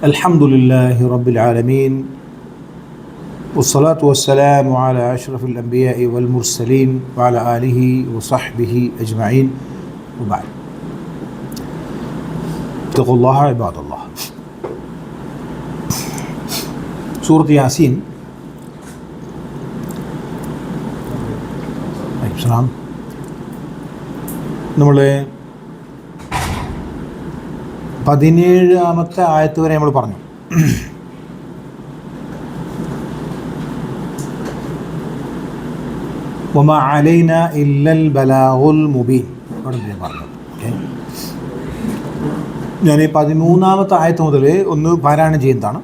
الحمد لله رب العالمين والصلاة والسلام على أشرف الأنبياء والمرسلين وعلى آله وصحبه أجمعين وبعد. اتقوا الله عباد الله. سورة ياسين. السلام. നമ്മളെ 17-ാമത്തെ ആയത്ത് വരെ നമ്മൾ പറഞ്ഞു. വമാ അലൈന ഇല്ലൽ ബലാഗുൽ മുബീൻ പറഞ്ഞു. ഞാൻ 13-ാമത്തെ ആയത്ത് മുതൽ ഒന്ന് പാരായണം ചെയ്യുന്നതാണ്.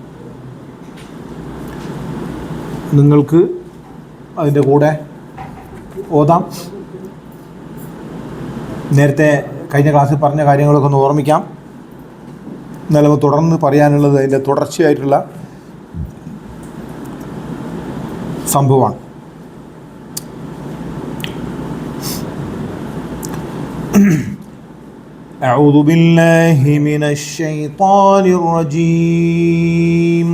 നിങ്ങൾക്ക് അതിൻ്റെ കൂടെ ഓതാം. നേരത്തെ കഴിഞ്ഞ ക്ലാസ്സിൽ പറഞ്ഞ കാര്യങ്ങളൊക്കെ ഒന്ന് ഓർമ്മിക്കാം. എന്നാലും തുടർന്ന് പറയാനുള്ളത് അതിൻ്റെ തുടർച്ചയായിട്ടുള്ള സംഭവമാണ്. أعوذ بالله من الشيطان الرجيم.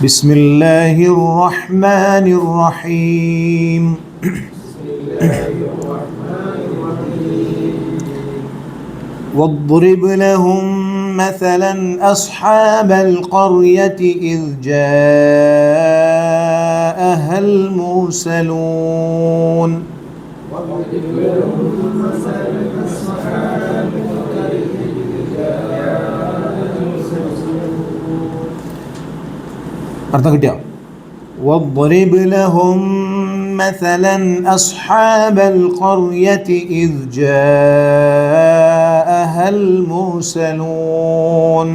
بسم الله الرحمن الرحيم. واضرب لهم مثلا أصحاب القرية إذ جاءها المرسلون. أرتقي يا واضرب لهم مثلا أصحاب القرية إذ جاءها المرسلون.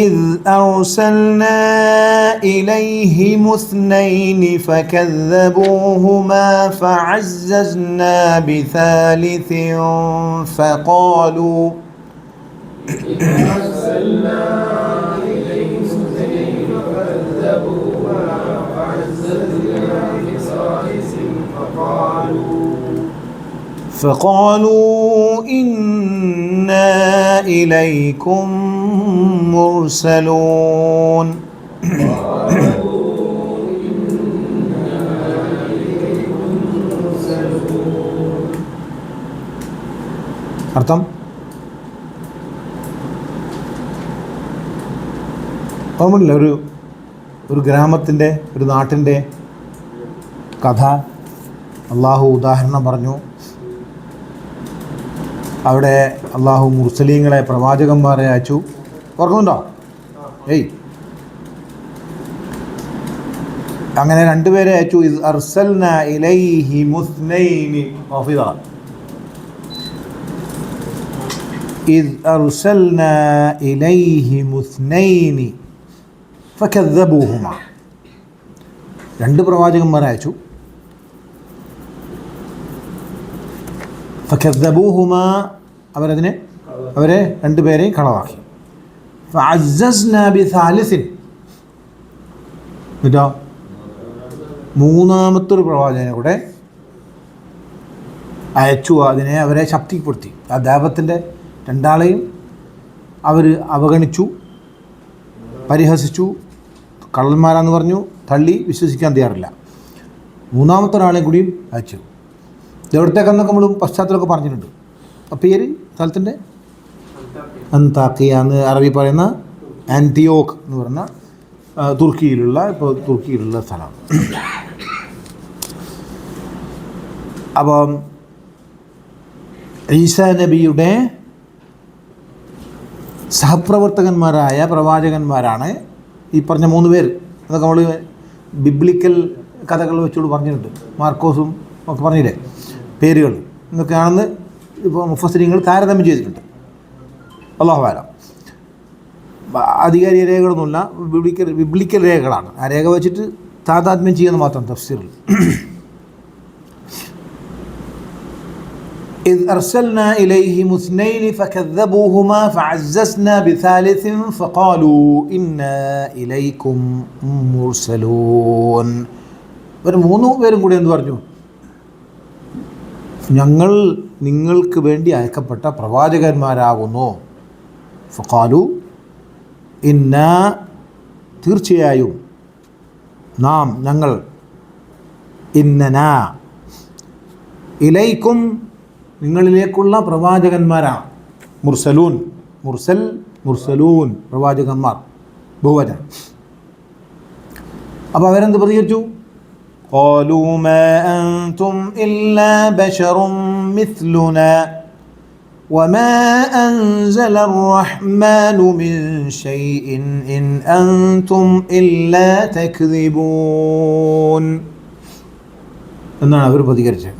إذ أرسلنا إليهم اثنين فكذبوهما فعززنا بثالث فقالوا إنا إليكم مرسلون. അർത്ഥം ഓർമ്മയില്ല, ഒരു ഗ്രാമത്തിൻ്റെ ഒരു നാട്ടിൻ്റെ കഥ അള്ളാഹു ഉദാഹരണം പറഞ്ഞു. അവിടെ അള്ളാഹു മുർസലീങ്ങളെ പ്രവാചകന്മാരെ അയച്ചു. ഓർക്കുന്നുണ്ടോ? അങ്ങനെ രണ്ടുപേരെ അയച്ചു. ഇദ് അർസൽനാ ഇലൈഹി മുസ്നൈനി ഹഫിദ. ഇദ് അർസൽനാ ഇലൈഹി മുസ്നൈനി ഫകദ്ദബൂഹുമാ. രണ്ട് പ്രവാചകന്മാരെ അയച്ചു. ഫകദ്ദബൂഹുമാ, അവരെ രണ്ടുപേരെയും കളവാക്കി. ഫഅസ്സസ്നാ ബിസാലിസിൻ, എന്നിട്ടോ മൂന്നാമത്തൊരു പ്രവാചകനെ കൂടെ അയച്ചു. അവരെ ശക്തിപ്പെടുത്തി. ആ ദാവത്തിൻ്റെ രണ്ടാളെയും അവർ അവഗണിച്ചു, പരിഹസിച്ചു, കള്ളന്മാരാന്ന് പറഞ്ഞു, തള്ളി, വിശ്വസിക്കാൻ തയ്യാറില്ല. മൂന്നാമത്തെ ഒരാളെയും കൂടിയും അയച്ചു. ഇതെവിടത്തേക്കെന്നൊക്കെ നമ്മൾ പശ്ചാത്തലമൊക്കെ പറഞ്ഞിട്ടുണ്ട്. ആ പേര് സ്ഥലത്തിൻ്റെ അന്താക്കിയ എന്ന് അറബി പറയുന്ന ആൻറ്റിയോക്ക് എന്ന് പറഞ്ഞ തുർക്കിയിലുള്ള സ്ഥലമാണ്. അപ്പം ഈസാ നബിയുടെ സഹപ്രവർത്തകന്മാരായ പ്രവാചകന്മാരാണ് ഈ പറഞ്ഞ 3 പേര്. അതൊക്കെ നമ്മൾ ബിബ്ലിക്കൽ കഥകൾ വെച്ചുകൊണ്ട് പറഞ്ഞിട്ടുണ്ട്. മാർക്കോസും ഒക്കെ പറഞ്ഞില്ലേ പേരുകൾ എന്നൊക്കെയാണെന്ന് ഇപ്പോൾ മുഫസ്സിരീങ്ങൾ താരതമ്യം ചെയ്തിട്ടുണ്ട്. അല്ലാഹു അഅലം. ആധികാരിക രേഖകളൊന്നുമില്ല, ബിബ്ലിക്കൽ രേഖകളാണ്. ആ രേഖ വെച്ചിട്ട് താതാത്മ്യം ചെയ്യുന്നത് മാത്രം തഫ്സീറിൽ. إذ أرسلنا إليهم اثنين فكذبوهما فعززنا بثالث فقالوا إنا إليكم مرسلون. ഒരു മൂന്ന് പേരും കൂടി എന്ത് പറഞ്ഞു? ഞങ്ങൾ നിങ്ങൾക്ക് വേണ്ടി അയക്കപ്പെട്ട പ്രവാചകന്മാരാകുന്നു. ഫഖാലു ഇന്നാ തീർച്ചയായും നാം ഞങ്ങൾ ഇന്നനാ ഇലൈക്കും നിങ്ങളിലേക്കുള്ള പ്രവാചകന്മാരാണ്. മുർസലൂൻ മുർസൽ മുർസലൂൻ പ്രവാചകന്മാർ ബഹുവചനം. അപ്പോൾ അവരെന്ത് പ്രതികരിച്ചു? قالوا ما أنتم إلا بشر مثلنا وما أنزل الرحمن من شيء إن أنتم إلا تكذبون. എന്നാണ് അവർ പ്രതികരിച്ചത്.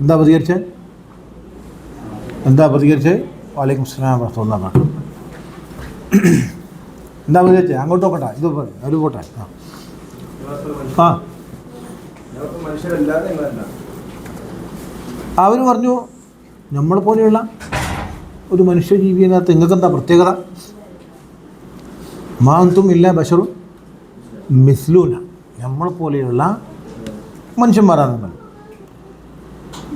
എന്താ പ്രതികരിച്ചത്? വലൈക്കും സ്സലാം വറഹ്മത്തുള്ളാഹി. എന്താ പ്രതികരിച്ചത്? അങ്ങോട്ട് നോക്കട്ടെ, ഇത് അവർ പോട്ടെ. അവർ പറഞ്ഞു നമ്മളെ പോലെയുള്ള ഒരു മനുഷ്യജീവിയതിനകത്ത് നിങ്ങൾക്കെന്താ പ്രത്യേകത? മാന്തും ഇല്ല ബഷറും മിസ്ലൂന, നമ്മളെ പോലെയുള്ള മനുഷ്യന്മാരാണ് നമ്മൾ.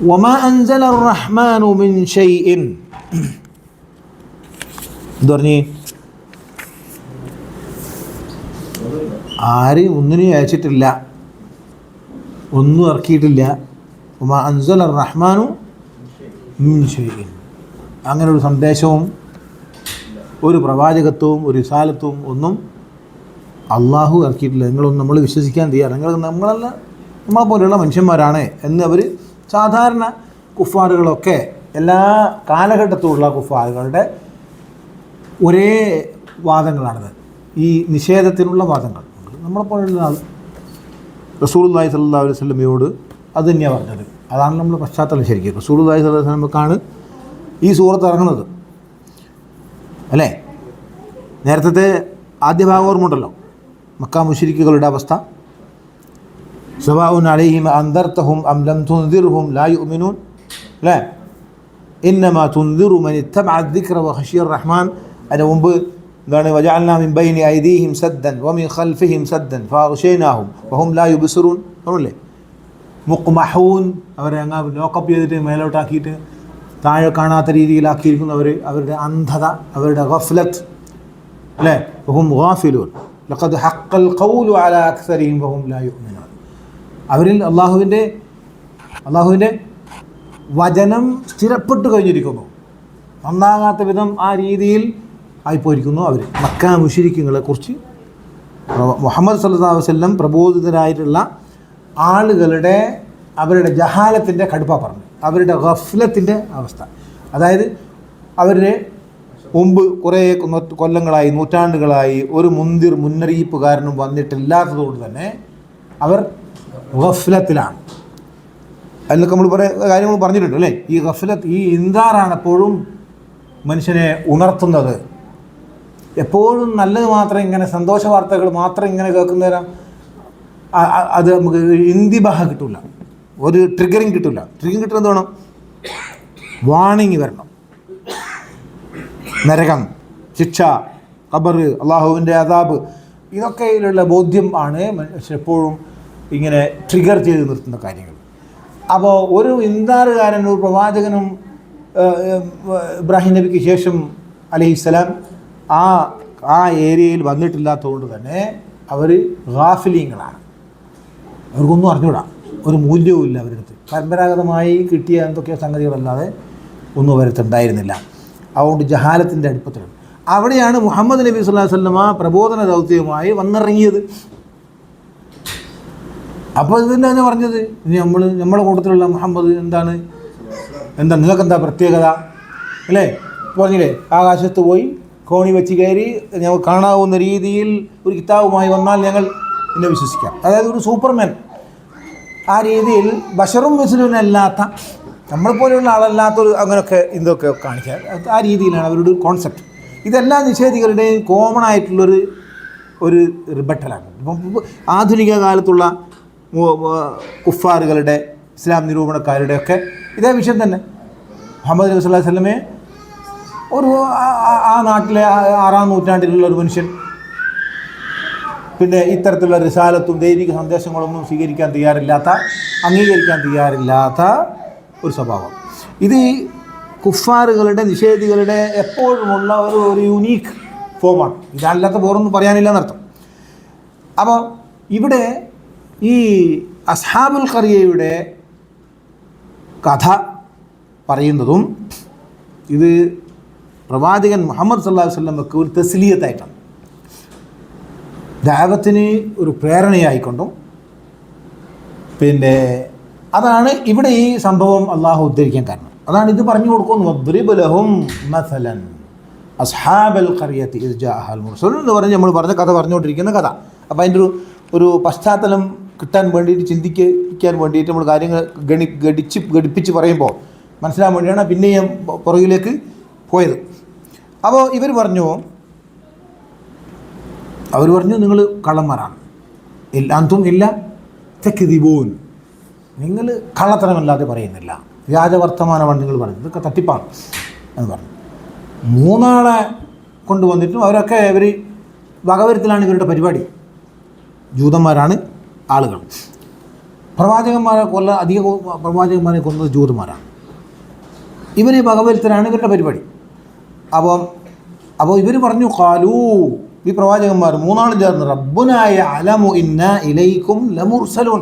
വമാ അൻസല റഹ്മാനു മിൻ ഷൈഇൻ എന്ന് പറഞ്ഞ് ആരെയും ഒന്നിനെയും അയച്ചിട്ടില്ല, ഒന്നും ഇറക്കിയിട്ടില്ല. വമാ അൻസല റഹ്മാനു മിൻ ഷൈഇൻ, അങ്ങനെ ഒരു സന്ദേശവും ഒരു പ്രവാചകത്വവും ഒരു റിസാലത്വവും ഒന്നും അള്ളാഹു ഇറക്കിയിട്ടില്ല. നിങ്ങളൊന്നും നമ്മൾ വിശ്വസിക്കാൻ തയ്യാറ്, നമ്മളല്ല നമ്മളെ പോലെയുള്ള മനുഷ്യന്മാരാണ് എന്ന് അവർ സാധാരണ കുഫാറുകളൊക്കെ എല്ലാ കാലഘട്ടത്തിലുള്ള കുഫാറുകളുടെ ഒരേ വാദങ്ങളാണിത്, ഈ നിഷേധത്തിനുള്ള വാദങ്ങൾ. നമ്മളെപ്പോലുള്ള ആൾ റസൂലുള്ളാഹി സ്വല്ലല്ലാഹു അലൈഹി വസല്ലമയോട് അത് തന്നെയാണ് പറഞ്ഞത്. അതാണ് നമ്മൾ പശ്ചാത്തലം. ശരിക്കും റസൂലുള്ളാഹി സ്വല്ലല്ലാഹു അലൈഹി വസല്ലമക്കാണ് ഈ സൂറത്ത് ഇറങ്ങുന്നത് അല്ലേ? നേരത്തെ ആദ്യ ഭാഗം ഓർമ്മയുണ്ടല്ലോ, മക്ക മുശ്രിക്കുകളുടെ അവസ്ഥ. സവാഉൻ അലൈഹിം അൻദർതഹും അം ലം തുൻദിർഹും ലാ യുഅ്മിനൂൻ അല്ലേ? ഇന്നമാ തുൻദിറു മൻ ഇത്തബഅ അദ്ദിക്ര വഖശിയ റഹ്മാൻ. അതിന് മുമ്പ് എന്താണ്? വജഅൽനാ മിൻ ബൈനി ഐദീഹിം സദ്ദൻ വമിൻ ഖൽഫിഹിം സദ്ദൻ ഫഅഗ്ശൈനാഹും വഹും ലാ യുബ്സിറൂൻ. പറഞ്ഞില്ലേ? മുഖ്മഹൂൻ, അവരെ അങ്ങ് ലോക്കപ്പ് ചെയ്തിട്ട് മേലോട്ടാക്കിയിട്ട് താഴെ കാണാത്ത രീതിയിലാക്കിയിരിക്കുന്നവർ, അവരുടെ അന്ധത, അവരുടെ ഗഫ്ലത്ത് അല്ലേ? വഹും ഗാഫിലൂൻ ലഖദ് ഹഖൽ ഖൗലു അലാ അക്സരിഹിം വഹും ലാ യുഅ്മിനൂൻ. അവരിൽ അള്ളാഹുവിൻ്റെ വചനം സ്ഥിരപ്പെട്ട് കഴിഞ്ഞിരിക്കുന്നു, നന്നാകാത്ത വിധം ആ രീതിയിൽ ആയിപ്പോയിരിക്കുന്നു അവർ. മക്ക മുശ്രിക്കുകളെ കുറിച്ച് മുഹമ്മദ് സല്ലല്ലാഹു അലൈഹി വസല്ലം പ്രബോധിതരായിട്ടുള്ള ആളുകളുടെ അവരുടെ ജഹാലത്തിൻ്റെ കടുപ്പ പറഞ്ഞു, അവരുടെ ഗഫ്ലത്തിൻ്റെ അവസ്ഥ. അതായത് അവരുടെ മുമ്പ് കുറേ കൊല്ലങ്ങളായി, നൂറ്റാണ്ടുകളായി ഒരു മുന്നറിയിപ്പുകാരനും വന്നിട്ടില്ലാത്തതുകൊണ്ട് തന്നെ അവർ ഗഫ്ലത്തിലാണ്. അതിലൊക്കെ നമ്മൾ കുറേ കാര്യങ്ങൾ പറഞ്ഞിട്ടുണ്ട് അല്ലേ? ഈ ഗഫ്ലത്ത്, ഈ ഇൻദാറാണ് എപ്പോഴും മനുഷ്യനെ ഉണർത്തുന്നത്. എപ്പോഴും നല്ലത് മാത്രം ഇങ്ങനെ, സന്തോഷ വാർത്തകൾ മാത്രം ഇങ്ങനെ കേൾക്കുന്നേരം അത് നമുക്ക് ഇന്തിബാഹ കിട്ടില്ല, ഒരു ട്രിഗറിങ് കിട്ടില്ല. ട്രിഗറിങ് കിട്ടുന്നത് വേണം, വാണിങ് വരണം. നരകം, ശിക്ഷ, ഖബർ, അള്ളാഹുവിൻ്റെ അദാബ്, ഇതൊക്കെയിലുള്ള ബോധ്യം ആണ് എപ്പോഴും ഇങ്ങനെ ട്രിഗർ ചെയ്ത് നിർത്തുന്ന കാര്യങ്ങൾ. അപ്പോൾ ഒരു ഇൻദാറുകാരൻ, ഒരു പ്രവാചകനും ഇബ്രാഹിം നബിക്ക് ശേഷം അലൈഹിസ്സലാം ആ ഏരിയയിൽ വന്നിട്ടില്ലാത്തതുകൊണ്ട് തന്നെ അവർ ഗാഫിലീങ്ങളാണ്. അവർക്കൊന്നും അറിഞ്ഞൂടാ, ഒരു മൂല്യവും ഇല്ല അവരുടെ അടുത്ത്. പരമ്പരാഗതമായി കിട്ടിയ എന്തൊക്കെയോ സംഗതികളല്ലാതെ ഒന്നും അവരടുത്തുണ്ടായിരുന്നില്ല. അതുകൊണ്ട് ജഹാലത്തിൻ്റെ അടുപ്പത്തിലാണ്. അവിടെയാണ് മുഹമ്മദ് നബി സ്വല്ലല്ലാഹു അലൈഹി വസല്ലമ പ്രബോധന ദൗത്യവുമായി വന്നിറങ്ങിയത്. അപ്പോൾ ഇതിൻ്റെ തന്നെ പറഞ്ഞത്, ഇനി നമ്മുടെ കൂട്ടത്തിലുള്ള മുഹമ്മദ് എന്താ നിങ്ങൾക്കെന്താ പ്രത്യേകത അല്ലേ? പറഞ്ഞില്ലേ, ആകാശത്ത് പോയി കോണി വെച്ച് കയറി ഞങ്ങൾ കാണാവുന്ന രീതിയിൽ ഒരു കിതാബുമായി വന്നാൽ ഞങ്ങൾ എന്നെ വിശ്വസിക്കാം. അതായത് ഒരു സൂപ്പർമാൻ, ആ രീതിയിൽ ബഷറും മിസ്ലുനല്ലാത്ത, നമ്മളെപ്പോലെയുള്ള ആളല്ലാത്തൊരു അങ്ങനെയൊക്കെ ഇതൊക്കെ കാണിക്കാൻ, ആ രീതിയിലാണ് അവരുടെ ഒരു കോൺസെപ്റ്റ്. ഇതെല്ലാ നിഷേധികളുടെയും കോമൺ ആയിട്ടുള്ളൊരു റിബട്ടലാണ്. ഇപ്പം ആധുനിക കാലത്തുള്ള കുഫാറുകളുടെ, ഇസ്ലാം നിരൂപണക്കാരുടെയൊക്കെ ഇതേ വിഷയം തന്നെ. മുഹമ്മദ് നബി സല്ലല്ലാഹു അലൈഹി വസല്ലമയെ ഒരു ആ നാട്ടിലെ 6-ാം നൂറ്റാണ്ടിലുള്ള ഒരു മനുഷ്യൻ, പിന്നെ ഇത്തരത്തിലുള്ള റിസാലത്തും ദൈവിക സന്ദേശങ്ങളൊന്നും സ്വീകരിക്കാൻ തയ്യാറില്ലാത്ത, അംഗീകരിക്കാൻ തയ്യാറില്ലാത്ത ഒരു സ്വഭാവം. ഇത് കുഫാറുകളുടെ, നിഷേധികളുടെ എപ്പോഴുമുള്ള ഒരു യുണീക്ക് ഫോമാണ്. ഇതല്ലാത്ത വേറൊന്നും പറയാനില്ല എന്നർത്ഥം. അപ്പോൾ ഇവിടെ ഈ അസ്ഹാബുൽ ഖറിയയുടെ കഥ പറയുന്നതും ഇത് പ്രവാചകൻ മുഹമ്മദ് സല്ലല്ലാഹു അലൈഹി വസല്ലമക്ക് ഒരു തസ്ലിയത്തായിട്ടാണ്, ദഅവത്തിന് ഒരു പ്രേരണയായിക്കൊണ്ടും. പിന്നെ അതാണ് ഇവിടെ ഈ സംഭവം അള്ളാഹു ഉദ്ധരിക്കാൻ കാരണം. അതാണ് ഇത് പറഞ്ഞു കൊടുക്കുന്നു. വദ്രിബ് ലഹും മസലൻ അസ്ഹാബൽ ഖറിയത്തി ഇദ് ജാഅഹൽ മുർസലൂൻ എന്ന് പറഞ്ഞ് നമ്മൾ പറഞ്ഞ കഥ പറഞ്ഞുകൊണ്ടിരിക്കുന്ന കഥ. അപ്പോൾ അതിൻ്റെ ഒരു പശ്ചാത്തലം കിട്ടാൻ വേണ്ടിയിട്ട്, ചിന്തിക്കാൻ വേണ്ടിയിട്ട് നമ്മൾ കാര്യങ്ങൾ ഘടിപ്പിച്ച് പറയുമ്പോൾ മനസ്സിലാകാൻ വേണ്ടിയാണ് പിന്നെയും പുറകിലേക്ക് പോയത്. അപ്പോൾ അവർ പറഞ്ഞു നിങ്ങൾ കള്ളന്മാരാണ്, അന്തും ഇല്ല തക്ദിബൂൻ, നിങ്ങൾ കള്ളത്തരമല്ലാതെ പറയുന്നില്ല, വ്യാജവർത്തമാനമാണ് നിങ്ങൾ പറയുന്നത്, ഇതൊക്കെ തട്ടിപ്പാണ് എന്ന് പറഞ്ഞു. 3 ആളെ കൊണ്ടുവന്നിട്ടും അവരൊക്കെ വകവരുത്തലാണ് ഇവരുടെ പരിപാടി. ജൂതന്മാരാണ് ആളുകൾ. അധിക പ്രവാചകന്മാരെ കൊന്നത് ജൂതന്മാരാണ്. ഇവരെ വകവരുത്തലാണ് ഇവരുടെ പരിപാടി. അപ്പോൾ ഇവർ പറഞ്ഞു, ഖാലൂ, ഈ പ്രവാചകന്മാർ 3 ആളും ചേർന്ന്, റബ്ബുനാ യഅലമു ഇന്നാ ഇലൈക്കും ലമുർസലൂൻ,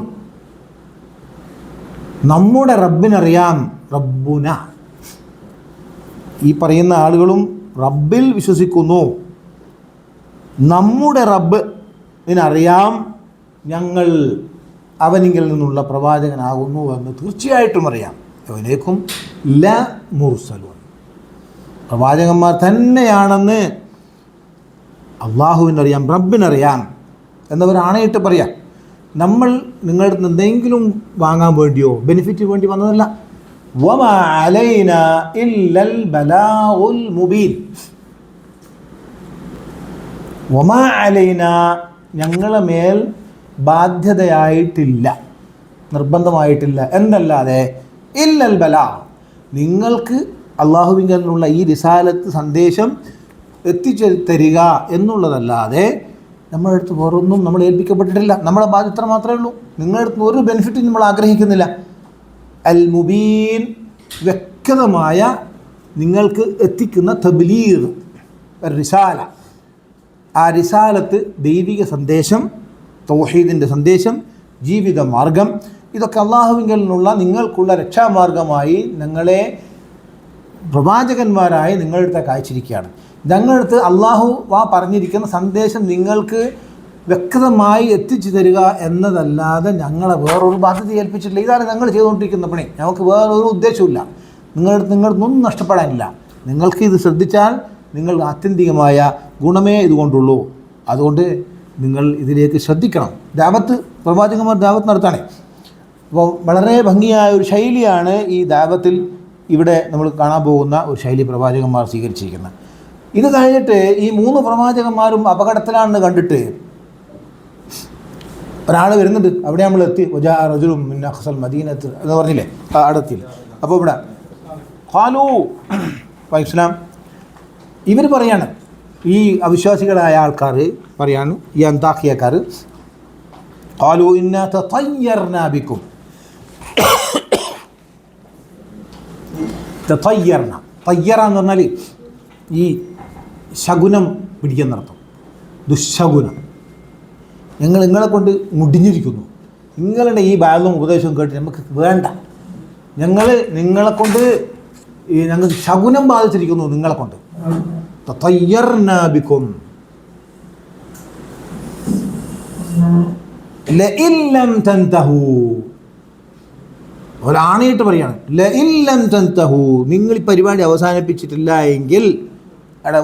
നമ്മുടെ റബ്ബിനറിയാം. റബ്ബുന, ഈ പറയുന്ന ആളുകളും റബ്ബിൽ വിശ്വസിക്കുന്നു. നമ്മുടെ റബ്ബിനറിയാം ഞങ്ങൾ അവനിങ്കിൽ നിന്നുള്ള പ്രവാചകനാകുന്നു എന്ന് തീർച്ചയായിട്ടും അറിയാം. അവനേക്കും ല മുർസലൂൻ, പ്രവാചകന്മാർ തന്നെയാണെന്ന് അള്ളാഹുവിനറിയാം, റബ്ബിനറിയാം എന്നവർ ആണയിട്ട് പറയാം. നമ്മൾ നിങ്ങളുടെ അടുത്ത് എന്തെങ്കിലും വാങ്ങാൻ വേണ്ടിയോ ബെനിഫിറ്റ് വേണ്ടി വന്നതല്ല. വമാ അലൈന ഇല്ലൽ ബലാഉൽ മുബീൻ, വമാ അലൈന, ഞങ്ങളെ മേൽ ബാധ്യതയായിട്ടില്ല, നിർബന്ധമായിട്ടില്ല എന്നല്ലാതെ, ഇല്ലൽ ബലാ, നിങ്ങൾക്ക് അള്ളാഹുവിങ്കിൽ നിന്നുള്ള ഈ റിസാലത്ത് സന്ദേശം എത്തിച്ചു തരിക എന്നുള്ളതല്ലാതെ നമ്മുടെ അടുത്ത് വേറൊന്നും നമ്മൾ ഏൽപ്പിക്കപ്പെട്ടിട്ടില്ല. നമ്മളെ ബാധ്യത മാത്രമേ ഉള്ളൂ. നിങ്ങളുടെ അടുത്ത് ഒരു ബെനിഫിറ്റും നമ്മൾ ആഗ്രഹിക്കുന്നില്ല. അൽ മുബീൻ, വ്യക്തമായ നിങ്ങൾക്ക് എത്തിക്കുന്ന തബ്ലീഗ് റിസാല, ആ റിസാലത്ത് ദൈവിക സന്ദേശം, തൗഹീദിൻ്റെ സന്ദേശം, ജീവിത മാർഗം, ഇതൊക്കെ അള്ളാഹുവിങ്കിൽ നിന്നുള്ള നിങ്ങൾക്കുള്ള രക്ഷാമാർഗമായി ഞങ്ങളെ പ്രവാചകന്മാരായി നിങ്ങളുടെ അടുത്തേക്ക് അയച്ചിരിക്കുകയാണ്. ഞങ്ങളടുത്ത് അള്ളാഹു പറഞ്ഞിരിക്കുന്ന സന്ദേശം നിങ്ങൾക്ക് വ്യക്തമായി എത്തിച്ചു തരിക എന്നതല്ലാതെ ഞങ്ങളെ വേറൊരു ബാധ്യത ഏൽപ്പിച്ചിട്ടില്ല. ഇതാണ് ഞങ്ങൾ ചെയ്തുകൊണ്ടിരിക്കുന്ന പണി. നമുക്ക് വേറൊരു ഉദ്ദേശമില്ല. നിങ്ങളൊന്നും നഷ്ടപ്പെടാനില്ല. നിങ്ങൾക്ക് ഇത് ശ്രദ്ധിച്ചാൽ നിങ്ങൾ ആത്യന്തികമായ ഗുണമേ ഇതുകൊണ്ടുള്ളൂ. അതുകൊണ്ട് നിങ്ങൾ ഇതിലേക്ക് ശ്രദ്ധിക്കണം. പ്രവാചകന്മാർ ദാവത്ത് നടത്താണ്. അപ്പോൾ വളരെ ഭംഗിയായ ഒരു ശൈലിയാണ് ഈ ദാവത്തിൽ ഇവിടെ നമ്മൾ കാണാൻ പോകുന്ന ഒരു ശൈലി പ്രവാചകന്മാർ സ്വീകരിച്ചിരിക്കുന്നത്. ഇത് കഴിഞ്ഞിട്ട് ഈ 3 പ്രവാചകന്മാരും അപകടത്തിലാണെന്ന് കണ്ടിട്ട് ഒരാൾ വരുന്നുണ്ട്. അവിടെ നമ്മൾ എത്തി. റജുലും മിൻ അഖ്സൽ മദീനത്ത് എന്ന് പറഞ്ഞില്ലേ, അടുത്തില്ല. അപ്പോൾ ഇവിടെ ഖാലൂ ഇസ്ലാം, ഇവർ പറയാണ്, ഈ അവിശ്വാസികളായ ആൾക്കാർ പറയാണ്, ഈ അന്താഖിയക്കാർ, ഖാലൂ ഇന്നാ തതയ്യർനാ ബിക്കും, തയ്യർന, തയ്യറ എന്ന് പറഞ്ഞാൽ ഈ ശകുനം പിടിക്കുന്നർത്ഥം, ദുശകുനം. നിങ്ങളെ കൊണ്ട് മുടിഞ്ഞിരിക്കുന്നു. നിങ്ങളുടെ ഈ ബാലും ഉപദേശവും കേട്ട് നമുക്ക് വേണ്ട. നിങ്ങളെ കൊണ്ട് ഞങ്ങൾക്ക് ശകുനം ബാധിച്ചിരിക്കുന്നു. നിങ്ങളെ കൊണ്ട് തയ്യർനാ ബിക്കും ലഇൻ ലം തൻതഹു, ഒരാണയിട്ട് പറയാണ്, ലഇൻ ലം തൻതഹു, നിങ്ങൾ ഈ പരിപാടി അവസാനിപ്പിച്ചിട്ടില്ല എങ്കിൽ,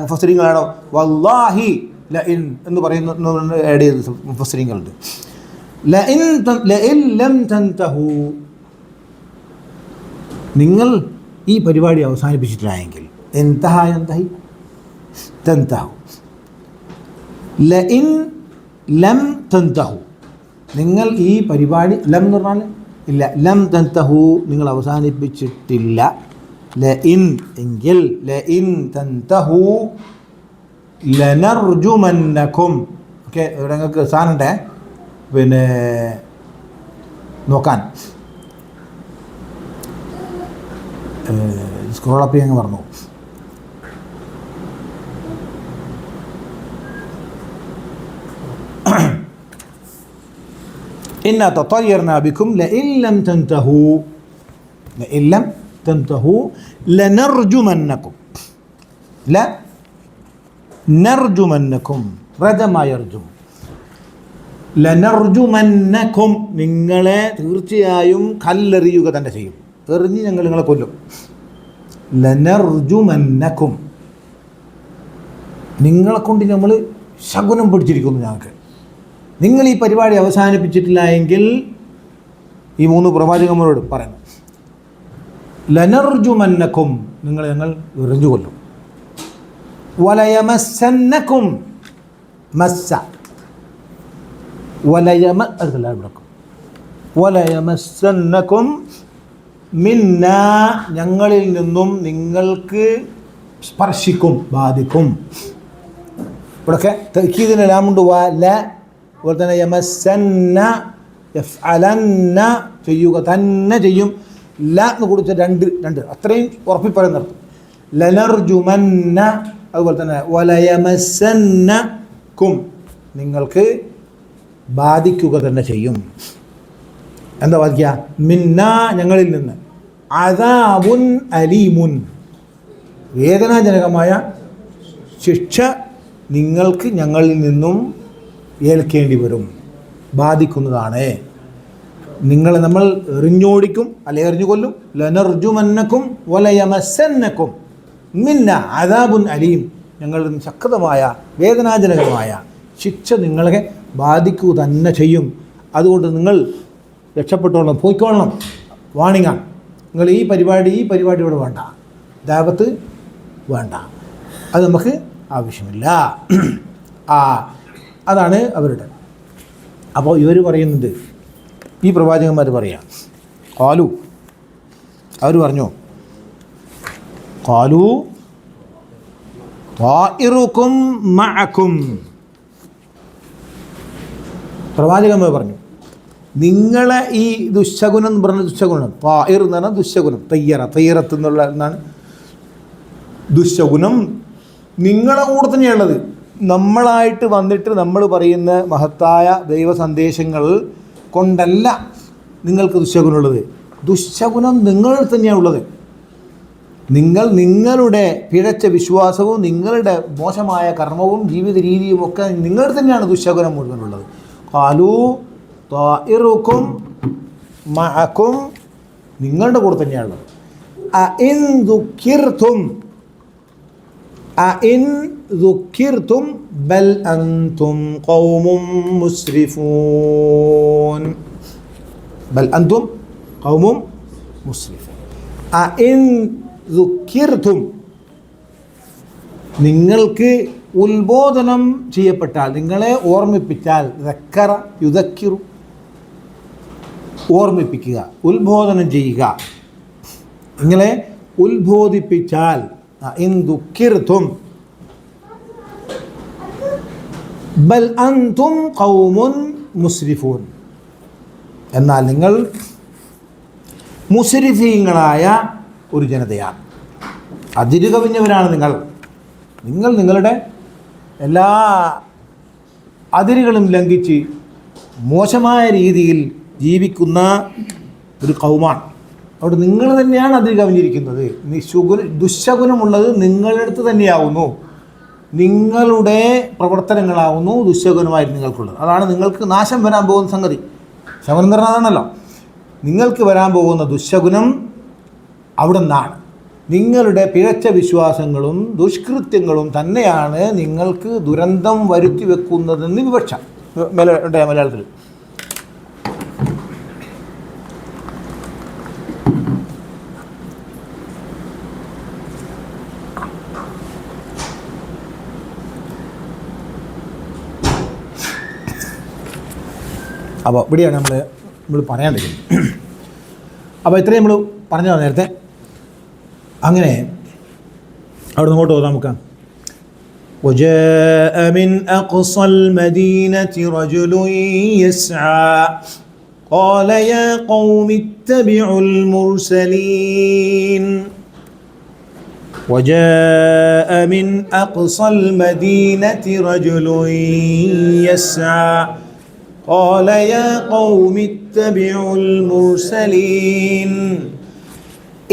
മുഫസ്സിരീങ്ങളാണോ വല്ലാഹി ലഇൻ എന്ന് പറയുന്ന ആഡ് ചെയ്ത് മുഫസ്സിരീങ്ങളുണ്ട്. ലഇൻ ലം തൻതഹു, നിങ്ങൾ ഈ പരിപാടി അവസാനിപ്പിച്ചിട്ടില്ലായെങ്കിൽ, എന്തഹി തൻതഹു, ലഇൻ ലം തൻതഹു, നിങ്ങൾ ഈ പരിപാടി, ലം എന്ന് പറഞ്ഞാൽ ഇല്ല, ലം തൻതഹു, നിങ്ങൾ അവസാനിപ്പിച്ചിട്ടില്ല ലഇൻ എങ്കിൽ ലഇൻ തൻതഹു ലനർജുമന്നകും. ഓക്കെ, ഇവിടെ നിങ്ങൾക്ക് സാധനമുണ്ടേ, പിന്നെ നോക്കാൻ സ്ക്രോളപ്പ് ചെയ്യാൻ പറഞ്ഞു. إنا تطيرنا بكم لئن لم تنتهوا لنرجمنكم لنرجمنكم رجم يرجم ലനർജുമന്നകും, നിങ്ങളെ തീർച്ചയായും കല്ലെറിയുക തന്നെ ചെയ്യും. എറിഞ്ഞ് ഞങ്ങൾ നിങ്ങളെ കൊല്ലും. ലനർജുമന്നകും, നിങ്ങളെ കൊണ്ട് നമ്മൾ ശകുനം പിടിച്ചിരിക്കുന്നു. ഞങ്ങൾക്ക് നിങ്ങൾ ഈ പരിപാടി അവസാനിപ്പിച്ചിട്ടില്ല എങ്കിൽ ഈ 3 പ്രവാചകന്മാരോട് പറയുന്നു, ലനർജുമന്നകും, നിങ്ങളെ ഞങ്ങൾ എറിഞ്ഞു കൊല്ലും. വലയമസ്സന്നകും, മസ്സ വലയമസ്സന്നകും മിന്ന, ഞങ്ങളിൽ നിന്നും നിങ്ങൾക്ക് സ്പർശിക്കും, ബാധിക്കും. ഇവിടെയൊക്കെ തഅ്കീദിന് ലാമുണ്ട്. വല അതുപോലെ തന്നെ യമസ്സന്ന, യഫ്അലന്ന, ചെയ്യുക തന്നെ ചെയ്യും. ല എന്ന് കൊടുത്ത രണ്ട് അത്രയും ഉറപ്പി പറയുന്നത്. ലനർജുമന്ന, അതുപോലെ തന്നെ വലയമസ്സന്നകും, നിങ്ങൾക്ക് ബാധിക്കുക തന്നെ ചെയ്യും. എന്താ ബാധിക്കുക? മിന്ന, ഞങ്ങളിൽ നിന്ന്. അദാബുൻ അലീമുൻ, വേദനാജനകമായ ശിക്ഷ നിങ്ങൾക്ക് ഞങ്ങളിൽ നിന്നും ഏൽക്കേണ്ടി വരും, ബാധിക്കുന്നതാണ്. നിങ്ങളെ നമ്മൾ എറിഞ്ഞോടിക്കും, അല്ലെ എറിഞ്ഞു കൊല്ലും. ലനർജുമന്നക്കും വലയമസ്സന്നക്കും മിന്ന അദാബുൻ അലീം, ഞങ്ങളിൽ നിന്ന് ശക്തമായ വേദനാജനകമായ ശിക്ഷ നിങ്ങളെ ബാധിക്കുക തന്നെ ചെയ്യും. അതുകൊണ്ട് നിങ്ങൾ രക്ഷപ്പെട്ടോളണം, പോയിക്കോളണം. വാണിങ്ങാണ്. നിങ്ങൾ ഈ പരിപാടി ഇവിടെ വേണ്ട, ദാവത്ത് വേണ്ട, അത് നമുക്ക് ആവശ്യമില്ല. അതാണ് അവരുടെ. അപ്പോൾ ഇവർ പറയുന്നുണ്ട്, ഈ പ്രവാചകന്മാർ പറയാം, ഖാലു, അവർ പറഞ്ഞു, ഖാലു ത്വാഇറുക്കും മഅക്കും, പ്രവാചകന്മാർ പറഞ്ഞു, നിങ്ങളെ ഈ ദുശ്ശകുനം എന്ന് പറഞ്ഞ ദുശ്ശകുനം, ത്വാഇർ എന്ന് പറഞ്ഞാൽ ദുശ്ശകുനം, തയ്യറത്ത് എന്നുള്ള എന്നാണ് ദുശ്ശകുനം, നിങ്ങളെ കൂടെ തന്നെയുള്ളത്. നമ്മളായിട്ട് വന്നിട്ട് നമ്മൾ പറയുന്ന മഹത്തായ ദൈവ സന്ദേശങ്ങൾ കൊണ്ടല്ല നിങ്ങൾക്ക് ദുശ്ശകുനമുള്ളത്. ദുശ്ശകുനം നിങ്ങളിൽ തന്നെയാണുള്ളത്. നിങ്ങളുടെ പിഴച്ച വിശ്വാസവും നിങ്ങളുടെ മോശമായ കർമ്മവും ജീവിത രീതിയും ഒക്കെ നിങ്ങൾ തന്നെയാണ് ദുശ്ശകുനം മുഴുവനുള്ളത്. ഖാലൂ ത്വാഇറുക്കും മഅക്കും, നിങ്ങളുടെ കൂടെ തന്നെയാണുള്ളത്. അഇൻ ദുഃഖിർതും ബൽ അൻതും ഖൗമും മുസ്രിഫൂൻ, ബൽ അൻതും ഖൗമും മുസ്രിഫൂൻ. അഇൻ ദുഃഖിർതും, നിങ്ങൾക്ക് ഉത്ബോധനം ചെയ്യപ്പെട്ടാൽ, നിങ്ങളെ ഓർമ്മിപ്പിച്ചാൽ, ദക്കറ യുദക്കിറു, ഓർമ്മിപ്പിക്കുക, ഉത്ബോധനം ചെയ്യുക, നിങ്ങളെ ഉത്ബോധിപ്പിച്ചാൽ, ഇൻ ദുഃഖിർതും ബൽ അൻതും ഖൗമുൻ മുസ്രിഫൂൻ, എന്നാൽ നിങ്ങൾ മുസ്രിഫീങ്ങളായ ഒരു ജനതയാണ്, അതിര് കവിഞ്ഞവരാണ്. നിങ്ങൾ നിങ്ങളുടെ എല്ലാ അതിരുകളും ലംഘിച്ച് മോശമായ രീതിയിൽ ജീവിക്കുന്ന ഒരു ഖൗമാണ്. അവിടെ നിങ്ങൾ തന്നെയാണ് അതിര് കവിഞ്ഞിരിക്കുന്നത്. ദുശ്ശകുനമുള്ളത് നിങ്ങളുടെ അടുത്ത് തന്നെയാവുന്നു, നിങ്ങളുടെ പ്രവർത്തനങ്ങളാവുന്നു ദുശ്ശകുനമായിട്ട് നിങ്ങൾക്കുള്ളത്. അതാണ് നിങ്ങൾക്ക് നാശം വരാൻ പോകുന്ന സംഗതി. ശകുനം പറഞ്ഞതാണല്ലോ, നിങ്ങൾക്ക് വരാൻ പോകുന്ന ദുശ്ശകുനം അവിടെ നിന്നാണ്. നിങ്ങളുടെ പിഴച്ച വിശ്വാസങ്ങളും ദുഷ്കൃത്യങ്ങളും തന്നെയാണ് നിങ്ങൾക്ക് ദുരന്തം വരുത്തി വെക്കുന്നതെന്ന് വിവക്ഷ മലയാളത്തിൽ. അപ്പോൾ ഇവിടെയാണ് നമ്മൾ പറയാണ്ടിരിക്കുന്നത്. അപ്പോൾ ഇത്രയും നമ്മൾ പറഞ്ഞതാണ് നേരത്തെ. അങ്ങനെ അവിടെ നിന്ന് ഓതാം നമുക്ക്. وجاء من أقصى المدينة رجل يسعى قال يا قوم اتبعوا المرسلين. وجاء من أقصى المدينة رجل يسعى قال يا قوم اتبعوا المرسلين.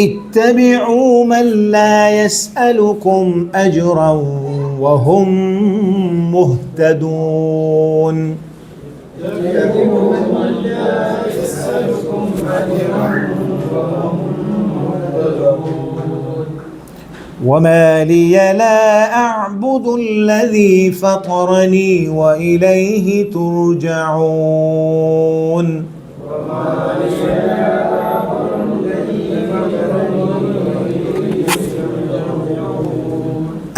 اتبعوا من لا يسألكم أجرا وهم مهتدون. وما لي لا أعبد الذي فطرني وإليه ترجعون.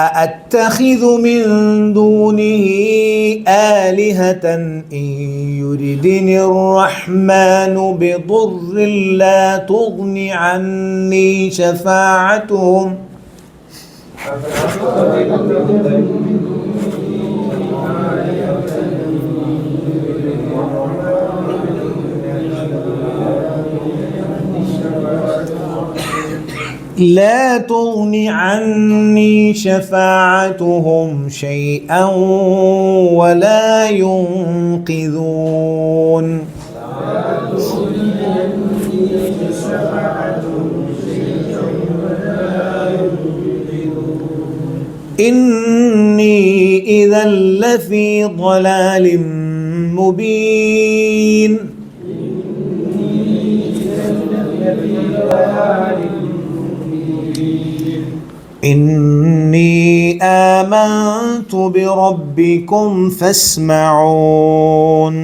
أأتخذ من دونه آلهة إن يردني الرحمن بضر لا تغن عني شفاعتهم لا تغن عني شفاعتهم شيئا ولا ينقذون. إني إذا لفي ضلال مبين. إني آمنت بربكم فاسمعون.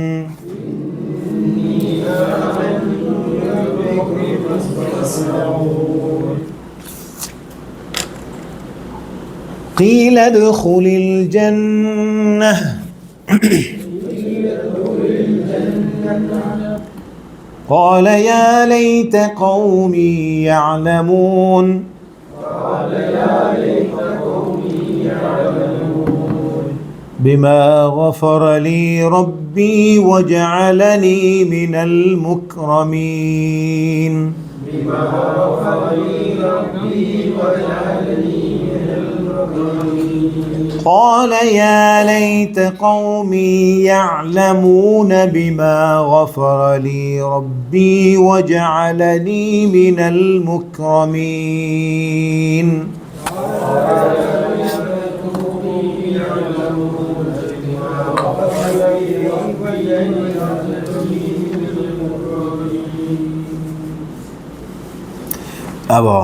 قيل ادخل الجنة قال يا ليت قومي يعلمون. بما غفر لي ربي وجعلني من المكرمين. قال يا ليت قومي يعلمون بما غفر لي ربي وجعلني من المكرمين. أبا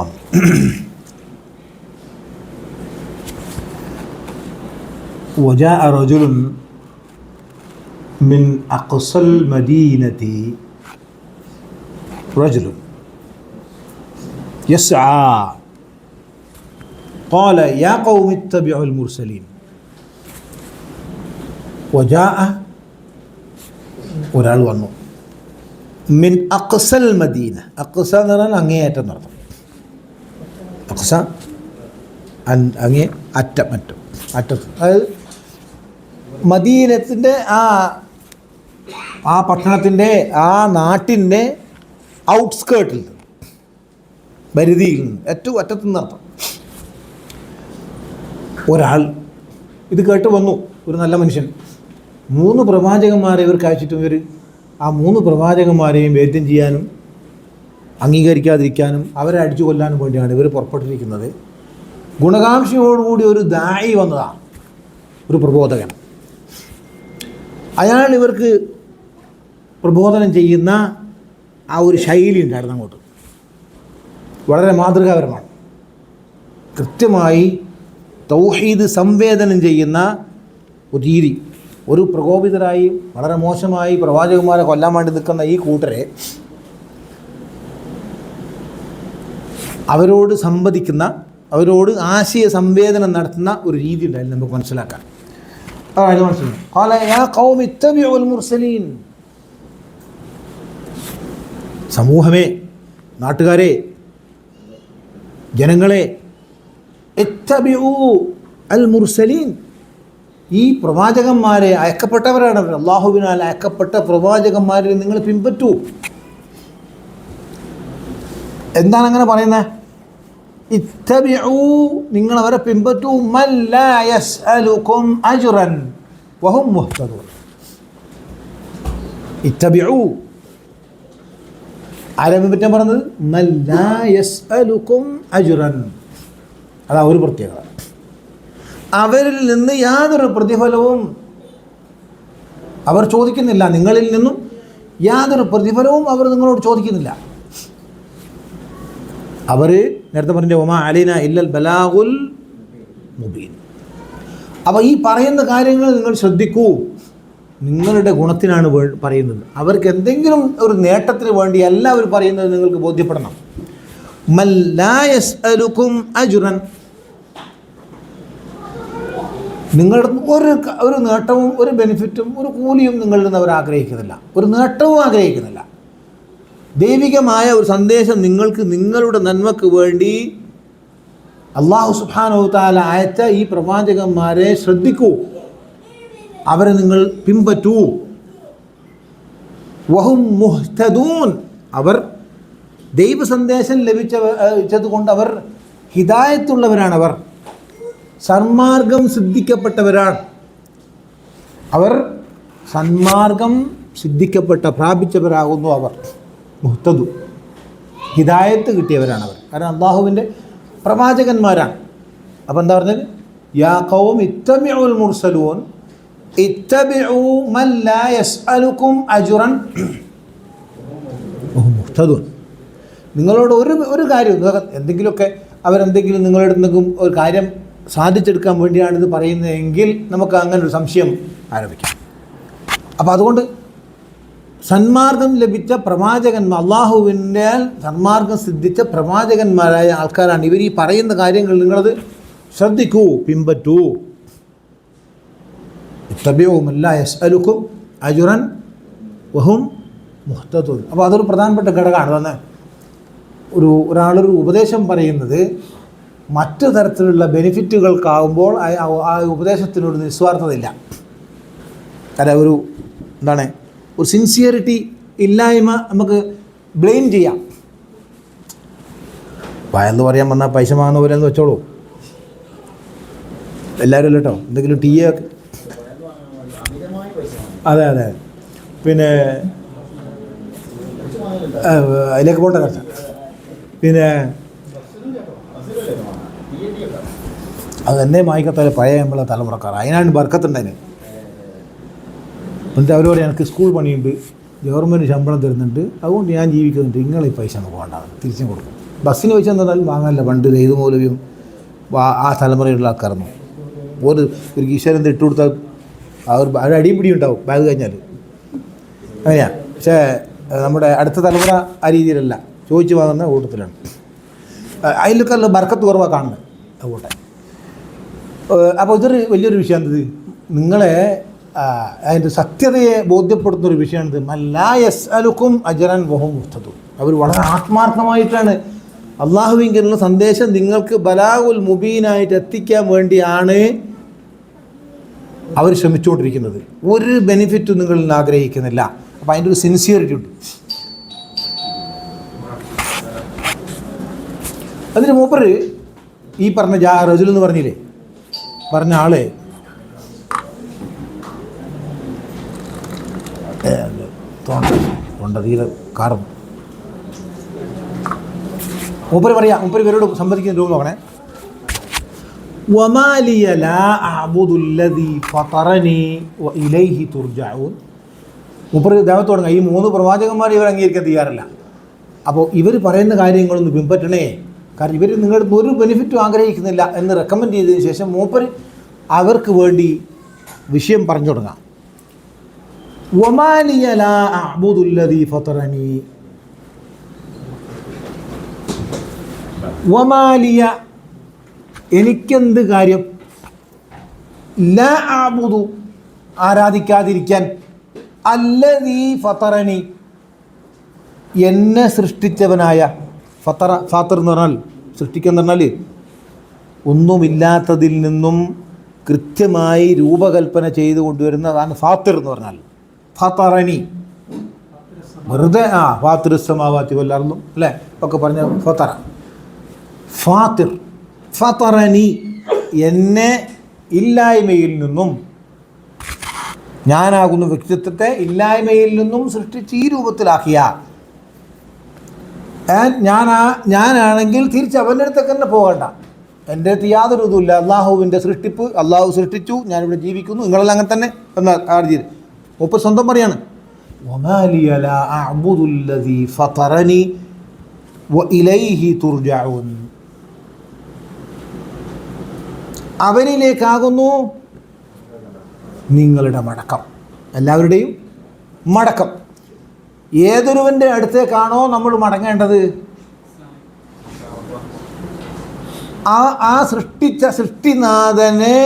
وجاء رجل من أقصى المدينة رجل يسعى قال يا قوم اتبعوا المرسلين. وجاء ഒരാൾ വന്നു മിൻ അഖ്സൽ മദീന. അഖ്സ എന്ന് പറഞ്ഞാൽ അങ്ങേയറ്റം നടത്തും. അഖ്സ അങ്ങേ അറ്റത്ത്, അതായത് മദീനത്തിൻ്റെ ആ പട്ടണത്തിൻ്റെ ആ നാട്ടിൻ്റെ ഔട്ട്സ്കേർട്ടിൽ, പരിധിയിൽ നിന്ന് ഏറ്റവും അറ്റത്തു നിന്നർത്ഥം. ഒരാൾ ഇത് കേട്ട് വന്നു, ഒരു നല്ല മനുഷ്യൻ. 3 പ്രവാചകന്മാരെ ഇവർക്ക് അയച്ചിട്ടും ഇവർ ആ 3 പ്രവാചകന്മാരെയും വേദ്യം ചെയ്യാനും അംഗീകരിക്കാതിരിക്കാനും അവരെ അടിച്ചു കൊല്ലാനും വേണ്ടിയാണ് ഇവർ പുറപ്പെട്ടിരിക്കുന്നത്. ഗുണകാംക്ഷയോടുകൂടി ഒരു ദായി വന്നതാണ്, ഒരു പ്രബോധകൻ. അയാൾ ഇവർക്ക് പ്രബോധനം ചെയ്യുന്ന ആ ഒരു ശൈലി ഉണ്ടായിരുന്നു അങ്ങോട്ട്, വളരെ മാതൃകാപരമാണ്. കൃത്യമായി തൗഹീദ് സംവേദനം ചെയ്യുന്ന ഒരു രീതി. ഒരു പ്രകോപിതരായി വളരെ മോശമായി പ്രവാചകന്മാരെ കൊല്ലാൻ വേണ്ടി നിൽക്കുന്ന ഈ കൂട്ടരെ അവരോട് സംവദിക്കുന്ന, അവരോട് ആശയ സംവേദനം നടത്തുന്ന ഒരു രീതി ഉണ്ടായിരുന്നു നമുക്ക് മനസ്സിലാക്കാൻ. അതാണ് മനസ്സിലാക്കുന്നത്. ഖാല യാ ഖൗമി ഇത്തബിഉൽ മുർസലീൻ. സമൂഹമേ, നാട്ടുകാരെ, ജനങ്ങളെ ഇത്തബിഉ അൽ മുർസലീൻ, ഈ പ്രവാചകന്മാരെ അയക്കപ്പെട്ടവരാണ് അവർ, അള്ളാഹുവിനാൽ അയക്കപ്പെട്ട പ്രവാചകന്മാരെ നിങ്ങൾ പിൻപറ്റൂ. എന്താണ് അങ്ങനെ പറയുന്നത്? ഇത്തബിഉ, നിങ്ങൾ അവരെ പിൻപറ്റൂ. മൻ ലാ യസ്അലുകും അജ്റൻ വഹും മുഹ്തദൂൻ. ഇത്തബിഉ ആരെ പിൻപറ്റാൻ പറഞ്ഞത്? മൻ ലാ യസ്അലുകും അജ്റൻ. അതാ ഒരു പ്രത്യേകത. അവരിൽ നിന്ന് യാതൊരു പ്രതിഫലവും അവർ ചോദിക്കുന്നില്ല. നിങ്ങളിൽ നിന്നും യാതൊരു പ്രതിഫലവും അവർ നിങ്ങളോട് ചോദിക്കുന്നില്ല. അവർ നേരത്തെ പറഞ്ഞ ഒമാ അലൈന ഇല്ലൽ ബലാഗുൽ മുബീൻ. അപ്പോൾ ഈ പറയുന്ന കാര്യങ്ങൾ നിങ്ങൾ ശ്രദ്ധിക്കൂ, നിങ്ങളുടെ ഗുണത്തിനാണ് പറയുന്നത്. അവർക്ക് എന്തെങ്കിലും ഒരു നേട്ടത്തിന് വേണ്ടിയല്ല അവർ പറയുന്നത്, നിങ്ങൾക്ക് ബോധ്യപ്പെടണം. മൻ ലാ യസ്അലുകും അജ്റൻ, നിങ്ങളുടെ ഒരു നേട്ടവും ഒരു ബെനിഫിറ്റും ഒരു കൂലിയും നിങ്ങളിൽ നിന്ന് അവർ ആഗ്രഹിക്കുന്നില്ല, ഒരു നേട്ടവും ആഗ്രഹിക്കുന്നില്ല. ദൈവികമായ ഒരു സന്ദേശം നിങ്ങൾക്ക് നിങ്ങളുടെ നന്മക്ക് വേണ്ടി അല്ലാഹു സുബ്ഹാനഹു വ തആല അയച്ച ഈ പ്രവാചകന്മാരെ ശ്രദ്ധിക്കൂ, അവരെ നിങ്ങൾ പിൻപറ്റൂ. വഹും മുഹ്തദൂൻ, അവർ ദൈവ സന്ദേശം ലഭിച്ചതുകൊണ്ട് അവർ ഹിദായത്തുള്ളവരാണ്, അവർ സന്മാർഗം സിദ്ധിക്കപ്പെട്ടവരാണ്. അവർ സന്മാർഗം പ്രാപിച്ചവരാകുന്നു. അവർ മുഹ്തദു, ഹിദായത്ത് കിട്ടിയവരാണ് അവർ. കാരണം അള്ളാഹുവിൻ്റെ പ്രവാചകന്മാരാണ്. അപ്പോൾ എന്താ പറഞ്ഞത്? യാ ഖൗം ഇത്തബിഉൽ മുർസലൂൻ ഇത്തബിഉ മൻ ലാ യസ്അലുകും അജ്റൻ വഹും മുഹ്തദൂൻ. നിങ്ങളോട് ഒരു കാര്യം, എന്തെങ്കിലുമൊക്കെ അവരെന്തെങ്കിലും നിങ്ങളുടെ അടുത്ത് ഒരു കാര്യം സാധിച്ചെടുക്കാൻ വേണ്ടിയാണിത് പറയുന്നതെങ്കിൽ നമുക്ക് അങ്ങനെ ഒരു സംശയം ആരംഭിക്കാം. അപ്പോൾ അതുകൊണ്ട് സന്മാർഗം ലഭിച്ച പ്രവാചകന്മാർ, അള്ളാഹുവിൻ്റെ സന്മാർഗം സിദ്ധിച്ച പ്രവാചകന്മാരായ ആൾക്കാരാണ് ഇവർ. ഈ പറയുന്ന കാര്യങ്ങൾ നിങ്ങളത് ശ്രദ്ധിക്കൂ, പിൻപറ്റൂ. ഇത്തബിഉ മൻ ലാ യസ്അലുകും അജ്റൻ വഹും മുഹ്തദൂൻ. അപ്പോൾ അതൊരു പ്രധാനപ്പെട്ട ഘടകമാണ്. തന്നെ ഒരാളൊരു ഉപദേശം പറയുന്നത് മറ്റു തരത്തിലുള്ള ബെനിഫിറ്റുകൾക്കാവുമ്പോൾ ആ ഉപദേശത്തിനൊരു നിസ്വാർത്ഥതയില്ല. കാരണം ഒരു സിൻസിയറിറ്റി ഇല്ലായ്മ നമുക്ക് ബ്ലെയിം ചെയ്യാം. വയന്ന് പറയാൻ വന്നാൽ പൈസ വാങ്ങുന്ന പോലെ എന്ന് വെച്ചോളൂ, എല്ലാവരും അല്ല കേട്ടോ. എന്തെങ്കിലും ടീ ഒക്കെ, അതെ പിന്നെ അതിലേക്ക് പോകേണ്ട ചർച്ച. പിന്നെ അത് തന്നെ വായിക്കത്തല്ല പഴയ നമ്മളെ തലമുറക്കാർ, അതിനാണ് ബർക്കത്തുണ്ടായിന്. എന്നിട്ട് അവരോട് എനിക്ക് സ്കൂൾ പണിയുണ്ട്, ഗവൺമെൻറ് ശമ്പളം തരുന്നുണ്ട്, അതുകൊണ്ട് ഞാൻ ജീവിക്കുന്നുണ്ട്, നിങ്ങളീ പൈസ ഒന്ന് പോകേണ്ടത് തിരിച്ചും കൊടുക്കും. ബസ്സിന് പൈസ എന്തായാലും വാങ്ങാനില്ല. പണ്ട് ഏത് മൂലവും ആ തലമുറയിലുള്ള ആൾക്കാരൊന്നും ഒരു ഈശ്വരൻ ഇട്ട് കൊടുത്താൽ ഒരു അടിയും പിടിയും ഉണ്ടാവും ബാഗ് കഴിഞ്ഞാൽ, അങ്ങനെയാണ്. പക്ഷേ നമ്മുടെ അടുത്ത തലമുറ ആ രീതിയിലല്ല, ചോദിച്ച് വാങ്ങുന്ന കൂട്ടത്തിലാണ്. അതിലൊക്കെ ബർക്കത്ത് കുറവാണ് കാണുന്നത് അതുകൊട്ടെ. അപ്പോൾ ഇതൊരു വലിയൊരു വിഷയമാണ്. ഇത് നിങ്ങളെ അതിൻ്റെ സത്യതയെ ബോധ്യപ്പെടുത്തുന്നൊരു വിഷയമാണിത്. മൻ ലാ യസ്അലുകും അജ്റൻ വഹും മുഹ്തദൂൻ. അവർ വളരെ ആത്മാർത്ഥമായിട്ടാണ് അള്ളാഹുവിങ്കലുള്ള സന്ദേശം നിങ്ങൾക്ക് ബലാഗുൽ മുബീനായിട്ട് എത്തിക്കാൻ വേണ്ടിയാണ് അവർ ശ്രമിച്ചുകൊണ്ടിരിക്കുന്നത്. ഒരു ബെനിഫിറ്റും നിങ്ങളിൽ നിന്ന് ആഗ്രഹിക്കുന്നില്ല. അപ്പോൾ അതിൻ്റെ ഒരു സിൻസിയറിറ്റി ഉണ്ട്. അതിന് മൂപ്പര് ഈ പറഞ്ഞ റജുൽ എന്ന് പറഞ്ഞില്ലേ, പറഞ്ഞ ആള് തൊണ്ടതീരെ കാറും മൂപ്പര് പറയാ, മൂപ്പര് ഇവരോട് സംവദിക്കുന്ന രൂപം നോക്കണേ. വമാലിയ ലാ അഅ്ബുദുല്ലദീ ഫതറനീ വഇലൈഹി തുർജഊൻ. മൂപ്പര് ദഅവത്ത് തുടങ്ങുക. ഈ 3 പ്രവാചകന്മാർ ഇവർ അംഗീകരിക്കാൻ തയ്യാറല്ല. അപ്പോൾ ഇവർ പറയുന്ന കാര്യങ്ങളൊന്ന് പിൻപറ്റണേ, കാരണം ഇവർ നിങ്ങളുടെ ഒരു ബെനിഫിറ്റും ആഗ്രഹിക്കുന്നില്ല എന്ന് റെക്കമെൻഡ് ചെയ്തതിന് ശേഷം മൂപ്പര് അവർക്ക് വേണ്ടി വിഷയം പറഞ്ഞു തുടങ്ങാം. വമാലിയ ലാ അഅ്ബുദുല്ലദീ ഫതറനീ വമാലിയ, എനിക്കെന്ത് കാര്യം, ലാ അഅ്ബുദു, ആരാധിക്കാതിരിക്കാൻ, അല്ലദീ ഫതറനി, എന്നെ സൃഷ്ടിച്ചവനായ. ഫാത്തിർ എന്ന് പറഞ്ഞാൽ സൃഷ്ടിക്കുക എന്ന് പറഞ്ഞാൽ ഒന്നുമില്ലാത്തതിൽ നിന്നും കൃത്യമായി രൂപകൽപ്പന ചെയ്ത് കൊണ്ടുവരുന്നതാണ് ഫാത്തിർ എന്ന് പറഞ്ഞാൽ. ഫാത്തറനി വെറുതെ ഫാത്തിറുസ്സമാവാതി വല്ലർദും അല്ലേ ഒക്കെ പറഞ്ഞ ഫത്തറ. ഫാത്തിർ ഫത്തറനി എന്നെ ഇല്ലായ്മയിൽ നിന്നും, ഞാനാകുന്ന വ്യക്തിത്വത്തെ ഇല്ലായ്മയിൽ നിന്നും സൃഷ്ടിച്ച് ഈ രൂപത്തിലാക്കിയ ഞാനാണെങ്കിൽ തിരിച്ച് അവൻ്റെ അടുത്തേക്ക് തന്നെ പോകണ്ട. എൻ്റെ അടുത്ത് യാതൊരു ഇതുമില്ല. അള്ളാഹുവിൻ്റെ സൃഷ്ടിപ്പ്, അള്ളാഹു സൃഷ്ടിച്ചു, ഞാനിവിടെ ജീവിക്കുന്നു, നിങ്ങളെല്ലാം അങ്ങനെ തന്നെ എന്നാൽ ആർജി ഒപ്പ് സ്വന്തം പറയാണ്. അവനിലേക്കാകുന്നു നിങ്ങളുടെ മടക്കം, എല്ലാവരുടെയും മടക്കം. ഏതൊരുവൻ്റെ അടുത്തേക്കാണോ നമ്മൾ മടങ്ങേണ്ടത്, ആ സൃഷ്ടിച്ച സൃഷ്ടിനാഥനെ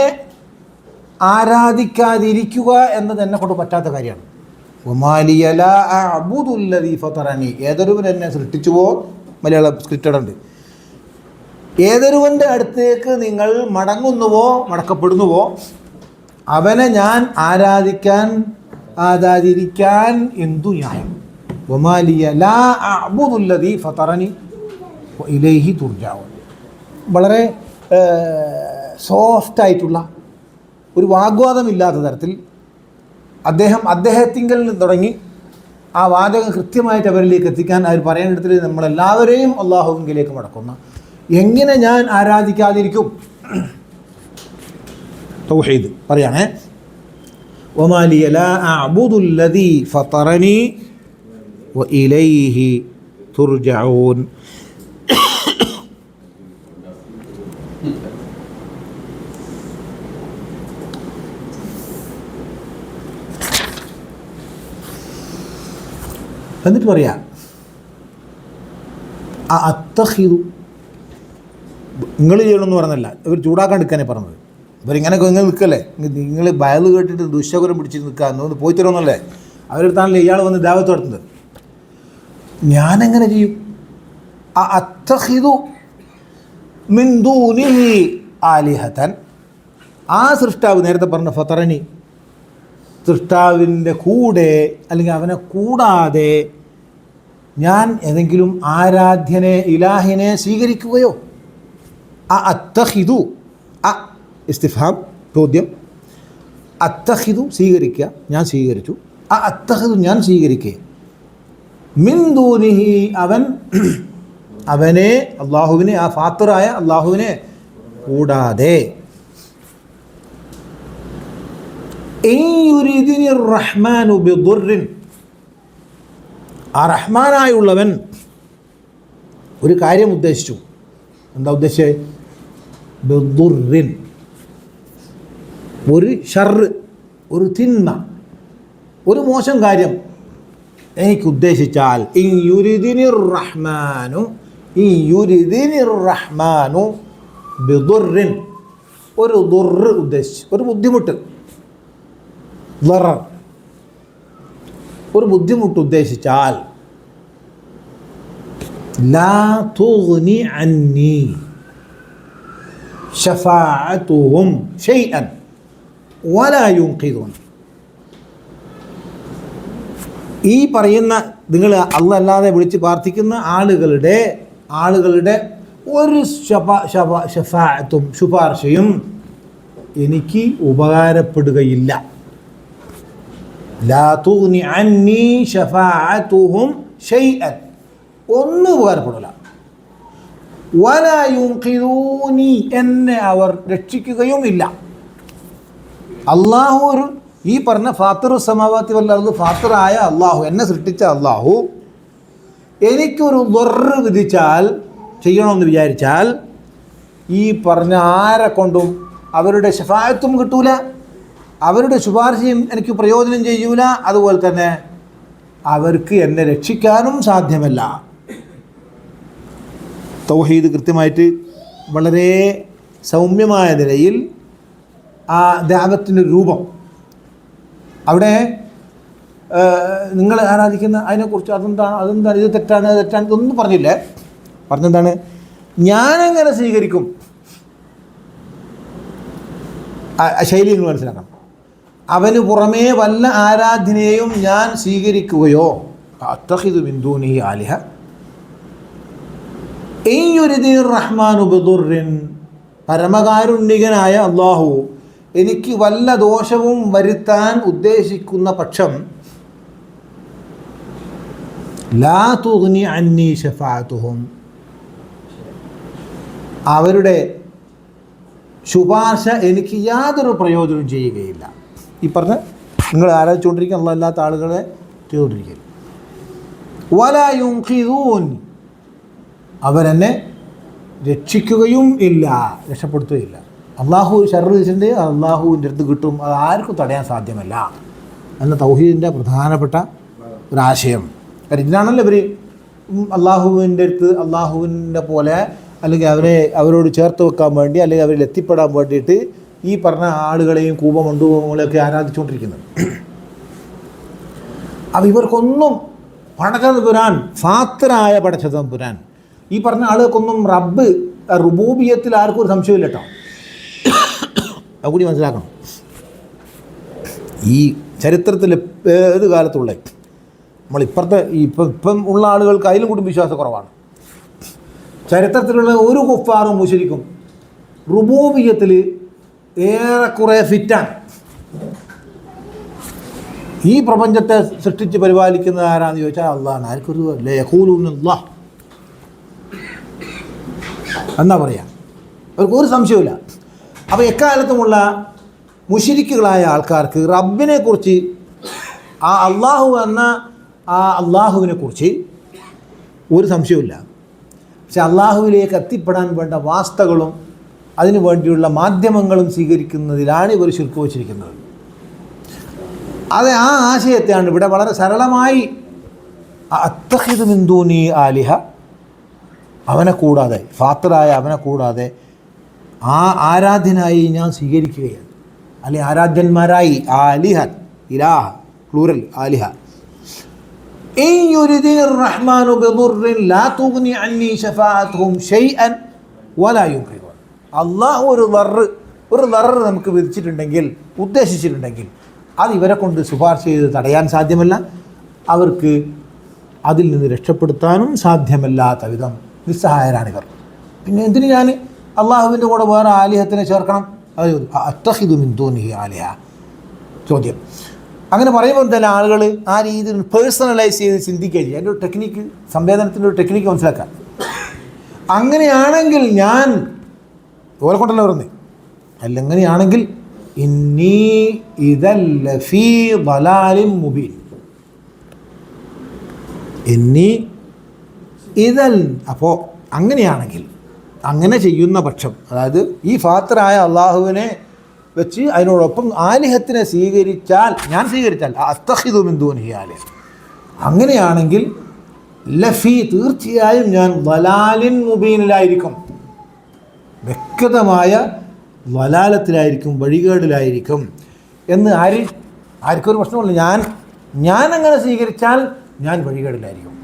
ആരാധിക്കാതിരിക്കുക എന്നത് എന്നെ കൊണ്ട് പറ്റാത്ത കാര്യമാണ്. ഏതൊരുവൻ എന്നെ സൃഷ്ടിച്ചുവോ, മലയാളം സ്ക്രിപ്റ്റഡ് ഉണ്ട്, ഏതൊരുവൻ്റെ അടുത്തേക്ക് നിങ്ങൾ മടങ്ങുന്നുവോ മടക്കപ്പെടുന്നുവോ അവനെ ഞാൻ ആരാധിക്കാതിരിക്കാൻ എന്തു ന്യായം? വളരെ സോഫ്റ്റായിട്ടുള്ള ഒരു വാഗ്വാദമില്ലാത്ത തരത്തിൽ അദ്ദേഹത്തിങ്കിൽ നിന്ന് തുടങ്ങി ആ വാചകം കൃത്യമായിട്ട് അവരിലേക്ക് എത്തിക്കാൻ അവർ പറയുന്നിടത്തിൽ നമ്മളെല്ലാവരെയും അള്ളാഹുവിലേക്ക് മടക്കുന്ന, എങ്ങനെ ഞാൻ ആരാധിക്കാതിരിക്കും? തൗഹീദ് പറയാണേ. വമാ ലിയ ലാ അഅ്ബുദു അല്ലദീ ഫതറനി വഇലൈഹി തുർജഊൻ. എന്നിട്ട് പറയാം അത്തഹിദു, നിങ്ങൾ ചെയ്യണമെന്ന് പറഞ്ഞല്ല, ഇവർ ചൂടാക്കാൻ എടുക്കാനേ പറഞ്ഞത്. ഇവരിങ്ങനെയൊക്കെ നിങ്ങൾ നിൽക്കല്ലേ, നിങ്ങൾ ബയല് കേട്ടിട്ട് ദുശ്ശകുരം പിടിച്ച് നിൽക്കുക എന്നൊന്ന് പോയി തരുമെന്നല്ലേ അവരെടുത്താണല്ലോ ഇയാൾ വന്ന് ദാവത്ത് നടത്തുന്നത്. ഞാനെങ്ങനെ ചെയ്യും? അത്തഹിദു മിൻ ദൂനിഹി ആലിഹതൻ, ആ സൃഷ്ടാവ് നേരത്തെ പറഞ്ഞ ഫതറനി, സൃഷ്ടാവിൻ്റെ കൂടെ അല്ലെങ്കിൽ അവനെ കൂടാതെ ഞാൻ ഏതെങ്കിലും ആരാധ്യനെ ഇലാഹിനെ സ്വീകരിക്കുകയോ? അത്തഹിദു, ഇസ്തിഫാം ചോദ്യം, അത്തഹിദു സ്വീകരിക്കുക, ഞാൻ സ്വീകരിച്ചു. അത്തഹിദു ഞാൻ സ്വീകരിക്കുക, മിൻ ദൂനിഹി അവനെ അള്ളാഹുവിനെ, ആ ഫാത്തിറായ അള്ളാഹുവിനെ കൂടാതെ. റഹ്മാനു ബിദുർറിൻ, ആ റഹ്മാനായുള്ളവൻ ഒരു കാര്യം ഉദ്ദേശിച്ചു. എന്താ ഉദ്ദേശിച്ചത്? ബിദുർറിൻ, ഒരു ഷർറ്, ഒരു തിന്മ, ഒരു മോശം കാര്യം എനിക്ക് ഉദ്ദേശിച്ചാൽ, ഇൻ യുരിദിനിർ റഹ്മാനു ബിദുർറിൻ, ഒരു ദുർറ് ഉദ്ദേശിച്ച്, ഒരു ബുദ്ധിമുട്ട്, ഒരു ബുദ്ധിമുട്ട് ഉദ്ദേശിച്ചാൽ, ലാ തുഗ്നി അന്നി ശഫാഅതുഹും ശൈഅൻ വലാ യുൻഖിദൂൻ. ഈ പറയുന്ന നിങ്ങൾ അല്ലാഹ് അല്ലാതെ വിളിച്ച് പ്രാർത്ഥിക്കുന്ന ആളുകളുടെ ഒരു ശഫാഅത്തും ശുപാർശയും എനിക്ക് ഉപകാരപ്പെടുകയില്ല. ലാ തുഗ്നി അന്നി ശഫാഅതുഹും ശൈഅൻ, ഒന്നും ഉപകാരപ്പെടില്ല. വലാ യുൻഖിദൂനി, എന്നെ അവർ രക്ഷിക്കുകയും ഇല്ല. അള്ളാഹു ഈ പറഞ്ഞ ഫാത്തിറു സമാവാത്തി വല്ലർദ്, ഫാത്തിറായ അള്ളാഹു, എന്നെ സൃഷ്ടിച്ച അള്ളാഹു എനിക്കൊരു ദുർറ് വിധിച്ചാൽ, ചെയ്യണമെന്ന് വിചാരിച്ചാൽ, ഈ പറഞ്ഞ ആരെ കൊണ്ടും അവരുടെ ശഫാഅത്തും കിട്ടൂല, അവരുടെ ശുപാർശയും എനിക്ക് പ്രയോജനം ചെയ്യൂല, അതുപോലെ തന്നെ അവർക്ക് എന്നെ രക്ഷിക്കാനും സാധ്യമല്ല. തൗഹീദ് കൃത്യമായിട്ട് വളരെ സൗമ്യമായ നിലയിൽ ആ ദഅവത്തിൻ്റെ രൂപം, അവിടെ നിങ്ങൾ ആരാധിക്കുന്ന അതിനെക്കുറിച്ച് അതെന്താണ് ഇത് തെറ്റാണ് ഇതൊന്നും പറഞ്ഞില്ലേ. പറഞ്ഞെന്താണ്? ഞാനെങ്ങനെ സ്വീകരിക്കും? ശൈലി നിങ്ങൾ മനസ്സിലാക്കണം. അവന് പുറമേ വല്ല ആരാധനയെയും ഞാൻ സ്വീകരിക്കുകയോ, അത്തഖിദു മിൻ ദൂനിഹി ആലിഹ ഇൻ യുരിദിർ റഹ്മാനു ബിദുർറിൻ, പരമകാരുണ്യകനായ അല്ലാഹു എനിക്ക് വല്ല ദോഷവും വരുത്താൻ ഉദ്ദേശിക്കുന്ന പക്ഷം, ലാ തുഗ്നി അന്നി ശഫാഅത്തുഹും, അവരുടെ ശുപാർശ എനിക്ക് യാതൊരു പ്രയോജനവും ചെയ്യുകയില്ല. ഈ പറഞ്ഞ നിങ്ങൾ ആരാധിച്ചുകൊണ്ടിരിക്കുക അല്ലാത്ത ആളുകളെ ചെയ്തുകൊണ്ടിരിക്കുക. വലാ യുൻഖിദൂൻ, അവരെന്നെ രക്ഷിക്കുകയും ഇല്ല, രക്ഷപ്പെടുത്തുകയില്ല. അള്ളാഹു ശർറ് വെച്ചിട്ടുണ്ട്, അള്ളാഹുവിൻ്റെ അടുത്ത് കിട്ടും, അത് ആർക്കും തടയാൻ സാധ്യമല്ല എന്ന തൗഹീദിൻ്റെ പ്രധാനപ്പെട്ട ഒരാശയം. കാരണം ഇതിനാണല്ലോ ഇവർ അള്ളാഹുവിൻ്റെ അടുത്ത് അള്ളാഹുവിൻ്റെ പോലെ അല്ലെങ്കിൽ അവരോട് ചേർത്ത് വെക്കാൻ വേണ്ടി അല്ലെങ്കിൽ അവരിൽ എത്തിപ്പെടാൻ വേണ്ടിയിട്ട് ഈ പറഞ്ഞ ആളുകളെയും കൂപമണ്ടുകളെയൊക്കെ ആരാധിച്ചുകൊണ്ടിരിക്കുന്നത്. അപ്പം ഇവർക്കൊന്നും പടച്ചതമ്പുരാൻ, ഫാത്തറായ പടച്ചതമ്പുരാൻ, ഈ പറഞ്ഞ ആളുകൾക്കൊന്നും റബ്ബ് റുബൂബിയത്തിൽ ആർക്കും ഒരു സംശയമില്ല കേട്ടോ. അതുകൂടി മനസ്സിലാക്കണം. ഈ ചരിത്രത്തിൽ ഏത് കാലത്തുള്ള നമ്മളിപ്പുറത്തെ ഇപ്പം ഉള്ള ആളുകൾക്ക് അതിലും കൂടി വിശ്വാസക്കുറവാണ്. ചരിത്രത്തിലുള്ള ഒരു കുഫാറും മുശ്രിക്കും റുബൂബിയത്തിൽ ഏറെക്കുറെ ഫിറ്റാണ്. ഈ പ്രപഞ്ചത്തെ സൃഷ്ടിച്ച് പരിപാലിക്കുന്നത് ആരാന്ന് ചോദിച്ചാൽ അള്ളാഹാണ്. ആർക്കൊരു യഖൂലൂനല്ലാഹ് എന്നാ പറയാം, അവർക്ക് ഒരു സംശയമില്ല. അപ്പോൾ എക്കാലത്തുമുള്ള മുശ്രിക്കുകളായ ആൾക്കാർക്ക് റബ്ബിനെ കുറിച്ച്, ആ അള്ളാഹു എന്ന ആ അള്ളാഹുവിനെ കുറിച്ച് ഒരു സംശയമില്ല. പക്ഷെ അള്ളാഹുവിലേക്ക് എത്തിപ്പെടാൻ വേണ്ട വാസ്തകളും അതിനു വേണ്ടിയുള്ള മാധ്യമങ്ങളും സ്വീകരിക്കുന്നതിലാണ് ഇവർ ശിർക്ക് വച്ചിരിക്കുന്നത്. അത് ആ ആശയത്തെയാണ് ഇവിടെ വളരെ സരളമായി അത്തഖിദു മിൻ ദൂനി ആലിഹ, അവനെ കൂടാതെ, ഫാത്തറായ അവനെ കൂടാതെ ആ ആരാധ്യനായി ഞാൻ സ്വീകരിക്കുകയാണ്, അല്ലെങ്കിൽ ആരാധ്യന്മാരായി, ആലിഹ, ഇലാഹ പ്ലൂറൽ ആലിഹ. ഇൻ യുരിദിർ റഹ്മാനു ബിദുർറിൻ ലാ തുഗ്നി അന്നി ശഫാഅത്തുഹും ശൈഅൻ വലാ യുൻഖിദൂൻ. അള്ളാഹു ഒരു ദർറ് നമുക്ക് വിധിച്ചിട്ടുണ്ടെങ്കിൽ, ഉദ്ദേശിച്ചിട്ടുണ്ടെങ്കിൽ, അത് ഇവരെ കൊണ്ട് ശുപാർശ ചെയ്ത് തടയാൻ സാധ്യമല്ല, അവർക്ക് അതിൽ നിന്ന് രക്ഷപ്പെടുത്താനും സാധ്യമല്ലാത്ത വിധം നിസ്സഹായരാണിവർ. പിന്നെ എന്തിന് ഞാൻ അള്ളാഹുവിൻ്റെ കൂടെ വേറെ ആലിഹത്തിനെ ചേർക്കണം? അത്തഖിദു മിൻ ദൂനിഹി ആലിഹ ചോദ്യം. അങ്ങനെ പറയുമ്പോൾ തന്നെ ആളുകൾ ആ രീതിയിൽ പേഴ്സണലൈസ് ചെയ്ത് ചിന്തിക്കുകയും ചെയ്യും. അതിൻ്റെ ഒരു ടെക്നിക്ക്, സംവേദനത്തിൻ്റെ ഒരു ടെക്നിക്ക് മനസ്സിലാക്കാം. അങ്ങനെയാണെങ്കിൽ ഞാൻ ഓരെ കൊണ്ടല്ല പറഞ്ഞത്, അല്ല എങ്ങനെയാണെങ്കിൽ ഇന്നി ഇദല്ല ഫീ ളലാലിൻ മുബീൻ, ഇന്നി ഇദൽ, അപ്പോൾ അങ്ങനെയാണെങ്കിൽ, അങ്ങനെ ചെയ്യുന്ന പക്ഷം, അതായത് ഈ ഫാത്തറായ അള്ളാഹുവിനെ വെച്ച് അതിനോടൊപ്പം ആലിഹത്തിനെ ഞാൻ സ്വീകരിച്ചാൽ അസ്തഖിദു മിൻ ദൂനിഹി ആലിഹ, അങ്ങനെയാണെങ്കിൽ ലഫി, തീർച്ചയായും ഞാൻ ളലാലിൻ മുബീനിലായിരിക്കും, വ്യക്തമായ ളലാലത്തിലായിരിക്കും, വഴികേടിലായിരിക്കും എന്ന് ആർക്കൊരു പ്രശ്നമില്ല. ഞാൻ അങ്ങനെ സ്വീകരിച്ചാൽ ഞാൻ വഴികേടിലായിരിക്കും.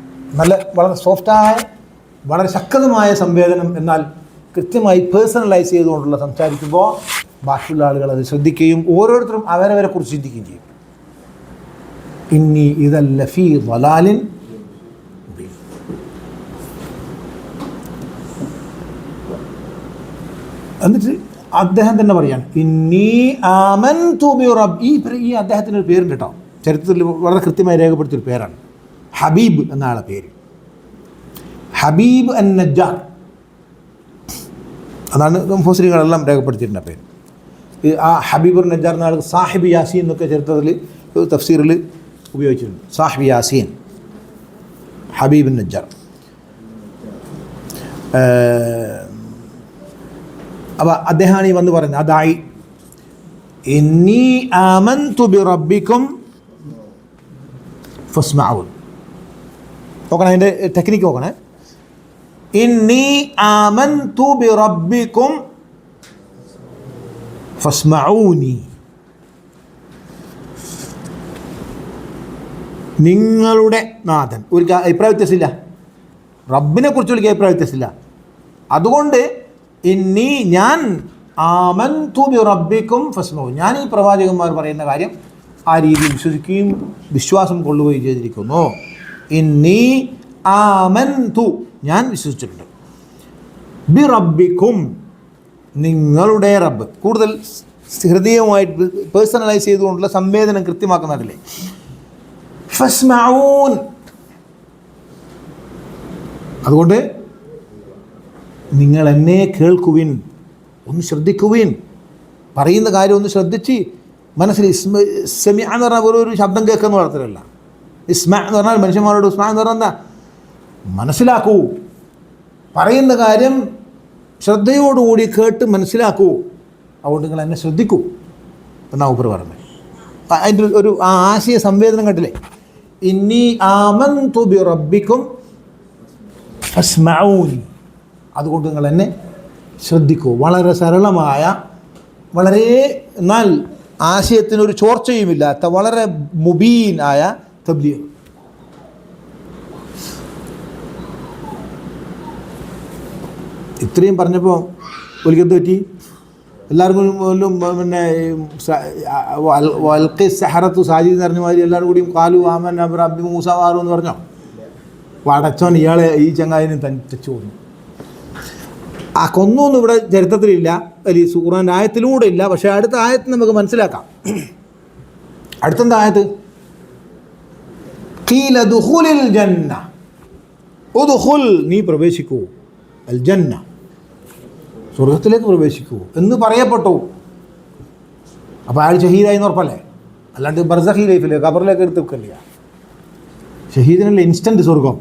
വളരെ സോഫ്റ്റായ, വളരെ ശക്തമായ സംവേദനം, എന്നാൽ കൃത്യമായി പേഴ്സണലൈസ് ചെയ്തുകൊണ്ടുള്ള സംസാരിക്കുമ്പോൾ ബാക്കിയുള്ള ആളുകൾ അത് ശ്രദ്ധിക്കുകയും ഓരോരുത്തരും അവരവരെ കുറിച്ച് ചിന്തിക്കുകയും ചെയ്യും. ഇന്നി ഇദല്ല ഫീ ളലാലിൻ മുബീൻ. എന്നിട്ട് അദ്ദേഹം തന്നെ പറയാണ് ഇന്നി ആമൻതു ബി റബ്ബി. ഈ അദ്ദേഹത്തിന് ഒരു പേരുണ്ട് കേട്ടോ, ചരിത്രത്തിൽ വളരെ കൃത്യമായി രേഖപ്പെടുത്തിയൊരു പേരാണ് ഹബീബ് എന്ന ആളെ പേര്. ഹബീബ് അൻ നജ്ജാർ, അതാണ് മുഫസ്സിറുകളെല്ലാം രേഖപ്പെടുത്തിയിട്ടുണ്ട് പേര്. ആ ഹബീബ് അൻ നജ്ജാർ എന്ന ആൾക്ക് സാഹിബ് യാസീൻ എന്നൊക്കെ ചരിത്രത്തിൽ തഫ്സീറിൽ ഉപയോഗിച്ചിട്ടുണ്ട്. സാഹിബ് യാസീൻ, ഹബീബ് അൻ നജ്ജാർ. അപ്പോൾ അദ്ദേഹമാണ് ഈ വന്ന് പറയുന്നത്, അതായി ഇന്നി ആമൻതു ബി റബ്ബിക്കും ഫസ്മഊൻ. നോക്കണം, അതിൻ്റെ ടെക്നിക്ക് നോക്കണേ. ഇന്നി ആമൻതു ബി റബ്ബിക്കും ഫസ്മഊനി. നിങ്ങളുടെ നാഥൻ, ഒരു അഭിപ്രായ വ്യത്യാസമില്ല, റബ്ബിനെ കുറിച്ച് ഒരു അഭിപ്രായ വ്യത്യാസമില്ല. അതുകൊണ്ട് ഇന്നി ഞാൻ ആമൻതു ബി റബ്ബിക്കും ഫസ്മഉ, ഞാൻ ഈ പ്രവാചകന്മാർ പറയുന്ന കാര്യം ആ രീതിയിൽ വിശ്വസിക്കുകയും വിശ്വാസം കൊള്ളുകയും ചെയ്തിരിക്കുന്നു. ഇന്നി ആമൻതു, ഞാൻ വിശ്വസിച്ചിട്ടുണ്ട്. ബി റബ്ബിക്കും, നിങ്ങളുടെ റബ്ബ്. കൂടുതൽ ഹൃദയവുമായിട്ട് പേഴ്സണലൈസ് ചെയ്തുകൊണ്ടുള്ള സംവേദനം കൃത്യമാക്കുന്നതില്ലേ. ഫസ്മഊൻ, അതുകൊണ്ട് നിങ്ങൾ എന്നെ കേൾക്കുവിൻ, ഒന്ന് ശ്രദ്ധിക്കുവിൻ, പറയുന്ന കാര്യം ഒന്ന് ശ്രദ്ധിച്ച് മനസ്സിൽ സെമി എന്ന് പറഞ്ഞാൽ ഒരു ശബ്ദം കേൾക്കുന്ന വളർത്തലല്ല. ഇസ്മ എന്ന് പറഞ്ഞാൽ മനുഷ്യന്മാരോട് ഇസ്മ എന്ന് പറഞ്ഞാൽ എന്താ, മനസ്സിലാക്കൂ, പറയുന്ന കാര്യം ശ്രദ്ധയോടുകൂടി കേട്ട് മനസ്സിലാക്കൂ, അതുകൊണ്ട് നിങ്ങൾ എന്നെ ശ്രദ്ധിക്കൂ എന്നാ ഉപർ പറഞ്ഞത്. അതിൻ്റെ ഒരു ആ ആശയ സംവേദനം കണ്ടില്ലേ. ഇന്നി ആമൻതു ബി റബ്ബിക്കും ഫസ്മഊൻ, അതുകൊണ്ട് നിങ്ങൾ എന്നെ ശ്രദ്ധിക്കൂ. വളരെ സരളമായ, വളരെ എന്നാൽ ആശയത്തിനൊരു ചോർച്ചയുമില്ലാത്ത വളരെ മുബീൻ ആയ തബ്ലീഗ്. ഇത്രയും പറഞ്ഞപ്പോൾ ഒരിക്കൽ പറ്റി എല്ലാവർക്കും പിന്നെ വൽഖി സഹറത്തു സാജിദ് എന്ന് പറഞ്ഞ മാതിരി എല്ലാവരും കൂടിയും കാലു ആമൻ റബ്ബി മൂസ വാറു എന്ന് പറഞ്ഞോ. വടച്ചോൻ ഇയാളെ ഈ ചങ്ങാതിനെ തനിച്ചു കൊന്നു. ആ കൊന്നൊന്നും ഇവിടെ ചരിത്രത്തിലില്ല, അല്ലെങ്കിൽ ഖുർആൻ്റെ ആയത്തിലൂടെ ഇല്ല. പക്ഷേ അടുത്ത ആയത്ത് നമുക്ക് മനസ്സിലാക്കാം. അടുത്തെന്താ ആയത്ത്? ഖീല ദുഖുലിൽ ജന്ന, ഉദ്ഖുൽ, നീ പ്രവേശിക്കൂ, അൽ ജന്ന, സ്വർഗത്തിലേക്ക് പ്രവേശിക്കൂ എന്ന് പറയപ്പെട്ടു. അപ്പോൾ അയാൾ ഷഹീദായി എന്ന് ഉറപ്പല്ലേ, അല്ലാണ്ട് ബർസഖി ലൈഫിലേക്ക് ഖബറിലേക്ക് എടുത്ത് വെക്കില്ല. ഷഹീദിനുള്ള ഇൻസ്റ്റൻറ്റ് സ്വർഗം.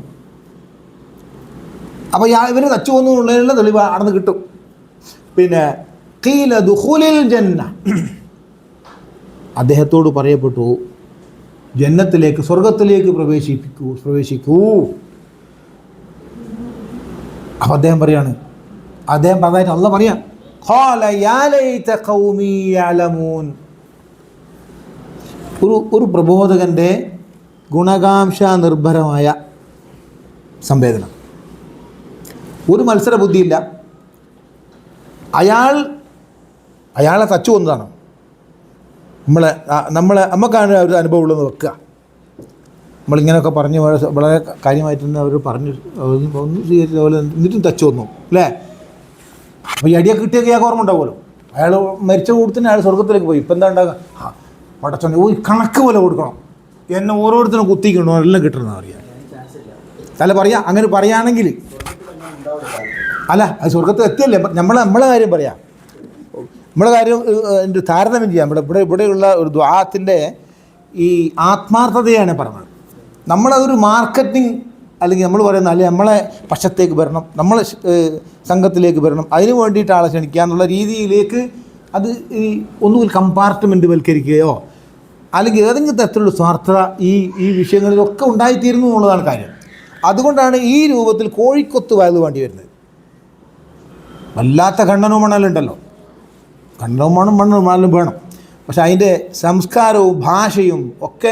അപ്പോൾ ഇവർ തച്ചു കൊന്നുള്ളതിനുള്ള തെളിവ് അടന്ന് കിട്ടും. പിന്നെ ഖീല ദുഖുലിൽ ജന്ന, അദ്ദേഹത്തോട് പറയപ്പെട്ടു ജന്നത്തിലേക്ക്, സ്വർഗത്തിലേക്ക് പ്രവേശിക്കൂ. അപ്പം അദ്ദേഹം പറയാണ്, അദ്ദേഹം പറഞ്ഞായിട്ട് അള്ളാഹ് പറയാം, ഖാല യാ ലൈത ഖൗമി യഅലമൂൻ. ഒരു പ്രബോധകൻ്റെ ഗുണകാംക്ഷ നിർഭരമായ സംവേദനം. ഒരു മത്സര ബുദ്ധിയില്ല. അയാളെ തച്ചു കൊന്നതാണ്. നമുക്കാണ് ഒരു അനുഭവം ഉള്ളതെന്ന് വെക്കുക. നമ്മളിങ്ങനെയൊക്കെ പറഞ്ഞ് വളരെ കാര്യമായിട്ട് തന്നെ അവർ പറഞ്ഞു ഒന്ന് സ്വീകരിച്ച പോലെ എന്നിട്ടും തച്ചു വന്നു അല്ലേ. അപ്പോൾ ഈ അടിയൊക്കെ കിട്ടിയൊക്കെ ഇയാൾക്ക് ഓർമ്മ ഉണ്ടാവുമല്ലോ. അയാൾ മരിച്ച കൂട്ടത്തിന് അയാൾ സ്വർഗത്തിലേക്ക് പോയി. ഇപ്പം എന്താ ഉണ്ടാകുക? പടച്ചോനെ ഒരു കണക്ക് പോലെ കൊടുക്കണം, എന്നെ ഓരോരുത്തരും കുത്തിക്കണോ എല്ലാം കിട്ടണമെന്ന് അറിയാം. അല്ല പറയാം, അങ്ങനെ പറയുകയാണെങ്കിൽ അല്ല അത് സ്വർഗത്തിൽ എത്തിയല്ലേ. നമ്മളെ കാര്യം പറയാം, നമ്മളെ കാര്യം എൻ്റെ താരതമ്യം ചെയ്യാം. ഇവിടെയുള്ള ഒരു ദുആത്തിൻ്റെ ഈ ആത്മാർത്ഥതയാണ് പറഞ്ഞത്. നമ്മളതൊരു മാർക്കറ്റിംഗ് അല്ലെങ്കിൽ നമ്മൾ പറയുന്ന അല്ലെങ്കിൽ നമ്മളെ പക്ഷത്തേക്ക് വരണം, നമ്മളെ സംഘത്തിലേക്ക് വരണം, അതിന് വേണ്ടിയിട്ട് ആളെ ക്ഷണിക്കുക എന്നുള്ള രീതിയിലേക്ക് അത് ഈ ഒന്നുകിൽ കമ്പാർട്ട്മെൻറ്റ് വൽക്കരിക്കുകയോ അല്ലെങ്കിൽ ഏതെങ്കിലും തരത്തിലുള്ള സ്വാർത്ഥത ഈ വിഷയങ്ങളിലൊക്കെ ഉണ്ടായിത്തീരുന്നു എന്നുള്ളതാണ് കാര്യം. അതുകൊണ്ടാണ് ഈ രൂപത്തിൽ കോഴിക്കൊത്ത് വയത് വേണ്ടി വരുന്നത്. വല്ലാത്ത ഖണ്ഡനവും മണലുണ്ടല്ലോ, ഖണ്ഡനവും മണലും വേണം. പക്ഷെ അതിൻ്റെ സംസ്കാരവും ഭാഷയും ഒക്കെ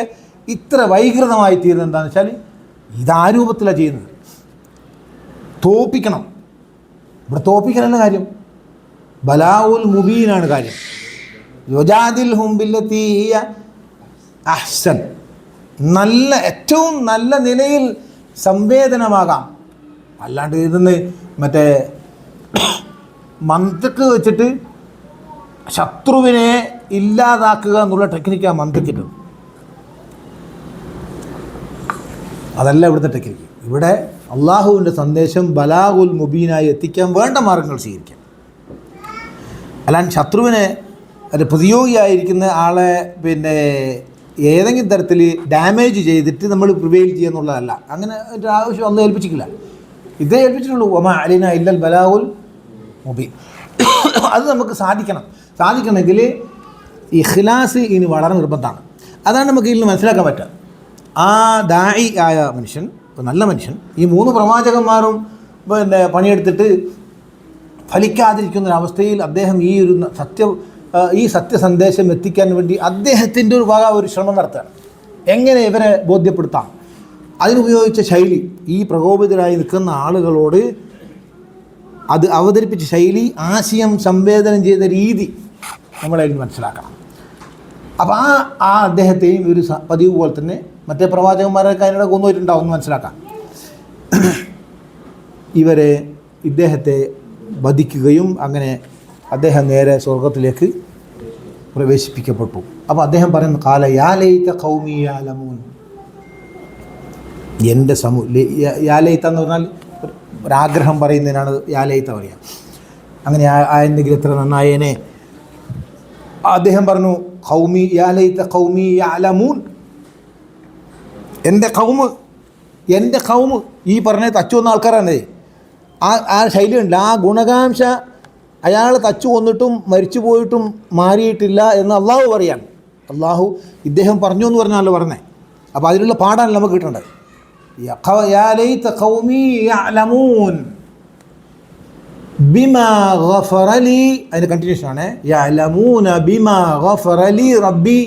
ഇത്ര വൈകൃതമായി തീരുന്നത് എന്താണെന്ന് വെച്ചാൽ ഇതാ രൂപത്തിലാണ് ചെയ്യുന്നത്. തോപ്പിക്കണം. ഇവിടെ തോപ്പിക്കാനല്ല കാര്യം, ബലാഉൽ മുബീനാണ് കാര്യം. യുജാദിൽഹും ബില്ലത്തി ഹിയ അഹ്സൻ, നല്ല ഏറ്റവും നല്ല നിലയിൽ സംവേദനമാകാം. അല്ലാണ്ട് ഇതെന്ന് മറ്റേ മന്ത്രക്ക് വെച്ചിട്ട് ശത്രുവിനെ ഇല്ലാതാക്കുക എന്നുള്ള ടെക്നിക്കാണ് മന്ത്രിക്കുന്നത്. അതല്ല ഇവിടുത്തെ ടെക്നിക്ക്. ഇവിടെ അള്ളാഹുവിൻ്റെ സന്ദേശം ബലാഗുൽ മുബീനായി എത്തിക്കാൻ വേണ്ട മാർഗങ്ങൾ സ്വീകരിക്കാം. അല്ലാണ്ട് ശത്രുവിനെ ഒരു പ്രതിയോഗിയായിരിക്കുന്ന ആളെ പിന്നെ ഏതെങ്കിലും തരത്തിൽ ഡാമേജ് ചെയ്തിട്ട് നമ്മൾ പ്രിവെയിൽ ചെയ്യുക എന്നുള്ളതല്ല. അങ്ങനെ ഒരു ആവശ്യം ഒന്നും ഏൽപ്പിച്ചിട്ടില്ല. ഇതേ ഏൽപ്പിച്ചിട്ടുള്ളൂ, ഒമാ അലീന ഇല്ലൽ ബലാഗുൽ മുബീൻ. അത് നമുക്ക് സാധിക്കണമെങ്കിൽ ഇഖ്ലാസ് ഇനി വളരെ നിർബന്ധമാണ്. അതാണ് നമുക്ക് ഇതിൽ മനസ്സിലാക്കാൻ പറ്റുക. ആ ദാഇ ആയ മനുഷ്യൻ, നല്ല മനുഷ്യൻ, ഈ 3 പ്രവാചകന്മാരും പിന്നെ പണിയെടുത്തിട്ട് ഫലിക്കാതിരിക്കുന്നൊരവസ്ഥയിൽ അദ്ദേഹം ഈ സത്യസന്ദേശം എത്തിക്കാൻ വേണ്ടി അദ്ദേഹത്തിൻ്റെ ഒരു വക ഒരു ശ്രമം നടത്തുകയാണ്. എങ്ങനെ ഇവരെ ബോധ്യപ്പെടുത്താം, അതിനുപയോഗിച്ച ശൈലി ഈ പ്രകോപിതരായി നിൽക്കുന്ന ആളുകളോട് അത് അവതരിപ്പിച്ച ശൈലി, ആശയം സംവേദനം ചെയ്ത രീതി നമ്മളതിൽ മനസ്സിലാക്കണം. അപ്പോൾ ആ അദ്ദേഹത്തെയും ഒരു പതിവ് പോലെ തന്നെ മറ്റേ പ്രവാചകന്മാരൊക്കെ അതിനിടെ കൊന്നുപോയിട്ടുണ്ടാവും എന്ന് മനസ്സിലാക്കാം. ഇദ്ദേഹത്തെ വധിക്കുകയും അങ്ങനെ അദ്ദേഹം നേരെ സ്വർഗത്തിലേക്ക് പ്രവേശിപ്പിക്കപ്പെട്ടു. അപ്പോൾ അദ്ദേഹം പറയുന്നു, കാല യാ ലൈത ഖൗമി യഅലമൂൻ, എൻ്റെ യാ ലൈത എന്ന് പറഞ്ഞാൽ ഒരാഗ്രഹം പറയുന്നതിനാണ് യാ ലൈത പറയുക. അങ്ങനെ ആയെങ്കിൽ എത്ര നന്നായേനെ. അദ്ദേഹം പറഞ്ഞു, ഖൗമി യാ ലൈത ഖൗമി യഅലമൂൻ, എൻ്റെ ഖൗമ് ഈ പറഞ്ഞ തച്ചു വന്ന ആൾക്കാരാണ്. ആ ശൈലിയുണ്ട്, ആ ഗുണകാംക്ഷ അയാൾ തച്ചു കൊന്നിട്ടും മരിച്ചു പോയിട്ടും മാറിയിട്ടില്ല എന്ന് അള്ളാഹു പറയാണ്. ഇദ്ദേഹം പറഞ്ഞു എന്ന് പറഞ്ഞാണല്ലോ പറഞ്ഞത്. അപ്പോൾ അതിലുള്ള പാടാണ് നമുക്ക് കിട്ടേണ്ടത്. യാ ലൈത ഖൗമി യഅലമൂൻ ബിമാ ഗഫറ ലി, അതിൻ്റെ കണ്ടിന്യൂഷൻ ആണ്. യഅലമൂന ബിമാ ഗഫറ ലി റബ്ബി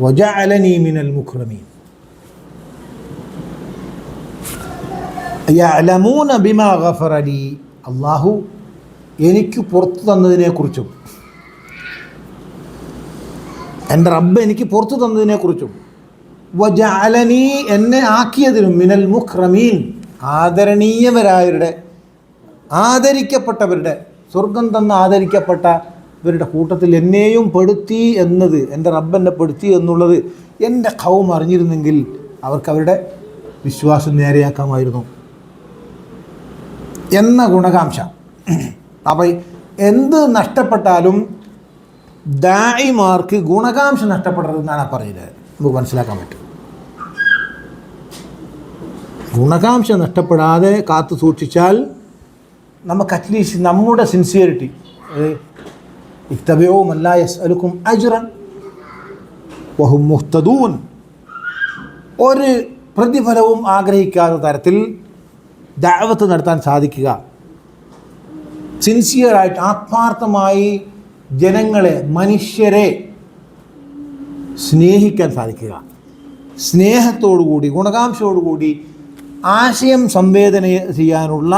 വജഅലനി മിനൽ മുക്രമീൻ. യഅലമൂന ബിമാ ഗഫറ ലി, അള്ളാഹു എനിക്ക് പുറത്തു തന്നതിനെക്കുറിച്ചും എൻ്റെ റബ്ബ് എനിക്ക് പുറത്തു തന്നതിനെക്കുറിച്ചും വജഅലനി, എന്നെ ആക്കിയതിനും മിനൽ മുക്രമീൻ, ആദരണീയവരായവരുടെ, ആദരിക്കപ്പെട്ടവരുടെ, സ്വർഗം തന്ന ആദരിക്കപ്പെട്ടവരുടെ കൂട്ടത്തിൽ എന്നെയും പെടുത്തി എന്നത്, എൻ്റെ റബ്ബ് എന്നെ പെടുത്തി എന്നുള്ളത് എൻ്റെ ഖൗം അറിഞ്ഞിരുന്നെങ്കിൽ അവർക്ക് അവരുടെ വിശ്വാസം നേരെയാക്കാമായിരുന്നു എന്ന ഗുണകാംക്ഷ. അപ്പോൾ എന്ത് നഷ്ടപ്പെട്ടാലും ദാഇമാർക്ക് ഗുണകാംക്ഷ നഷ്ടപ്പെടരുതെന്നാണ് പറയുന്നത്. നമുക്ക് മനസ്സിലാക്കാൻ പറ്റും. ഗുണകാംക്ഷ നഷ്ടപ്പെടാതെ കാത്തു സൂക്ഷിച്ചാൽ നമുക്ക് അറ്റ്ലീസ്റ്റ് നമ്മുടെ സിൻസിയറിറ്റി, ഇത്തബിഊ മൻ ലാ യസ്അലുക്കും അജ്റൻ വഹും മുഹ്തദൂൻ, ഒരു പ്രതിഫലവും ആഗ്രഹിക്കാത്ത തരത്തിൽ ദഅവത്ത് നടത്താൻ സാധിക്കുക, സിൻസിയറായിട്ട് ആത്മാർത്ഥമായി ജനങ്ങളെ, മനുഷ്യരെ സ്നേഹിക്കാൻ സാധിക്കുക, സ്നേഹത്തോടുകൂടി ഗുണകാംക്ഷയോടുകൂടി ആശയം സംവേദന ചെയ്യാനുള്ള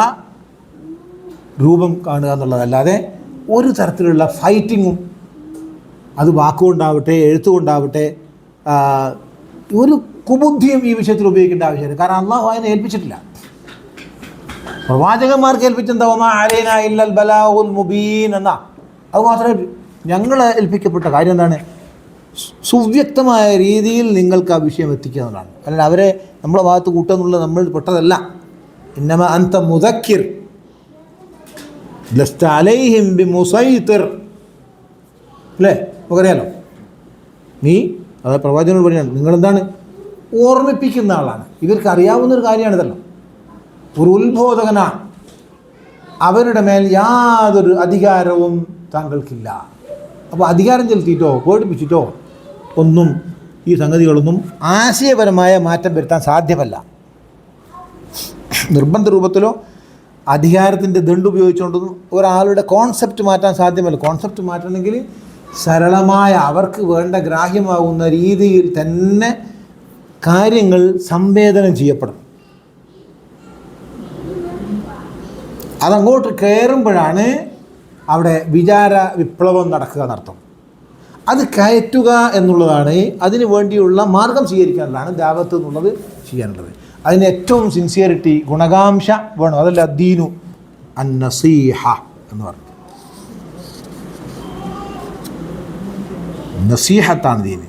രൂപം കാണുക എന്നുള്ളതല്ലാതെ ഒരു തരത്തിലുള്ള ഫൈറ്റിങ്ങും, അത് വാക്കുകൊണ്ടാവട്ടെ എഴുത്തുകൊണ്ടാവട്ടെ, ഒരു കുബുദ്ധിയും ഈ വിഷയത്തിൽ ഉപയോഗിക്കേണ്ട ആവശ്യമില്ല. കാരണം അള്ളാഹു അതിനെ ഏൽപ്പിച്ചിട്ടില്ല. പ്രവാചകന്മാർക്ക് ഏൽപ്പിച്ചെന്താ, വമാ അലൈനാ ഇല്ലൽ ബലാഗുൽ മുബീൻ എന്നാ. അത് മാത്രമേ ഞങ്ങൾ ഏൽപ്പിക്കപ്പെട്ട കാര്യം എന്താണ്? സുവ്യക്തമായ രീതിയിൽ നിങ്ങൾക്ക് ആ വിഷയം എത്തിക്കുക എന്നുള്ളതാണ്. അല്ലാതെ അവരെ നമ്മളെ ഭാഗത്ത് കൂട്ടുക എന്നുള്ളത് നമ്മൾ പെട്ടതല്ല. ഇന്നമാ അൻത മുദക്കിർ ലസ്ത അലൈഹിം ബിമുസൈതിർ, അല്ലേ? നമുക്കറിയാലോ. നീ, അതായത് പ്രവാചകനോട് പറയുകയാണ്, നിങ്ങളെന്താണ്? ഓർമ്മിപ്പിക്കുന്ന ആളാണ്. ഇവർക്ക് അറിയാവുന്നൊരു കാര്യമാണിതല്ലോ. ഒരു ഉത്ബോധകനാണ്. അവരുടെ മേൽ യാതൊരു അധികാരവും താങ്കൾക്കില്ല. അപ്പോൾ അധികാരം ചെലുത്തിയിട്ടോ പേടിപ്പിച്ചിട്ടോ ഒന്നും ഈ സംഗതികളൊന്നും ആശയപരമായ മാറ്റം വരുത്താൻ സാധ്യമല്ല. നിർബന്ധ രൂപത്തിലോ അധികാരത്തിൻ്റെ ദണ്ട് ഉപയോഗിച്ചുകൊണ്ടൊന്നും ഒരാളുടെ കോൺസെപ്റ്റ് മാറ്റാൻ സാധ്യമല്ല. കോൺസെപ്റ്റ് മാറ്റണമെങ്കിൽ സരളമായ, അവർക്ക് വേണ്ട ഗ്രാഹ്യമാകുന്ന രീതിയിൽ തന്നെ കാര്യങ്ങൾ സംവേദനം ചെയ്യപ്പെടും. അതങ്ങോട്ട് കയറുമ്പോഴാണ് അവിടെ വിചാര വിപ്ലവം നടക്കുക എന്നർത്ഥം. അത് കയറ്റുക എന്നുള്ളതാണ്, അതിന് വേണ്ടിയുള്ള മാർഗം സ്വീകരിക്കാനുള്ളതാണ് ദഅവത്ത് എന്നുള്ളത് ചെയ്യാനുള്ളത്. അതിന് ഏറ്റവും സിൻസിയറിറ്റി, ഗുണകാംക്ഷ വേണം. അതല്ല അദ്ദീനു അന്നസീഹ എന്ന് പറഞ്ഞു. നസീഹത്താണ് ദീന്.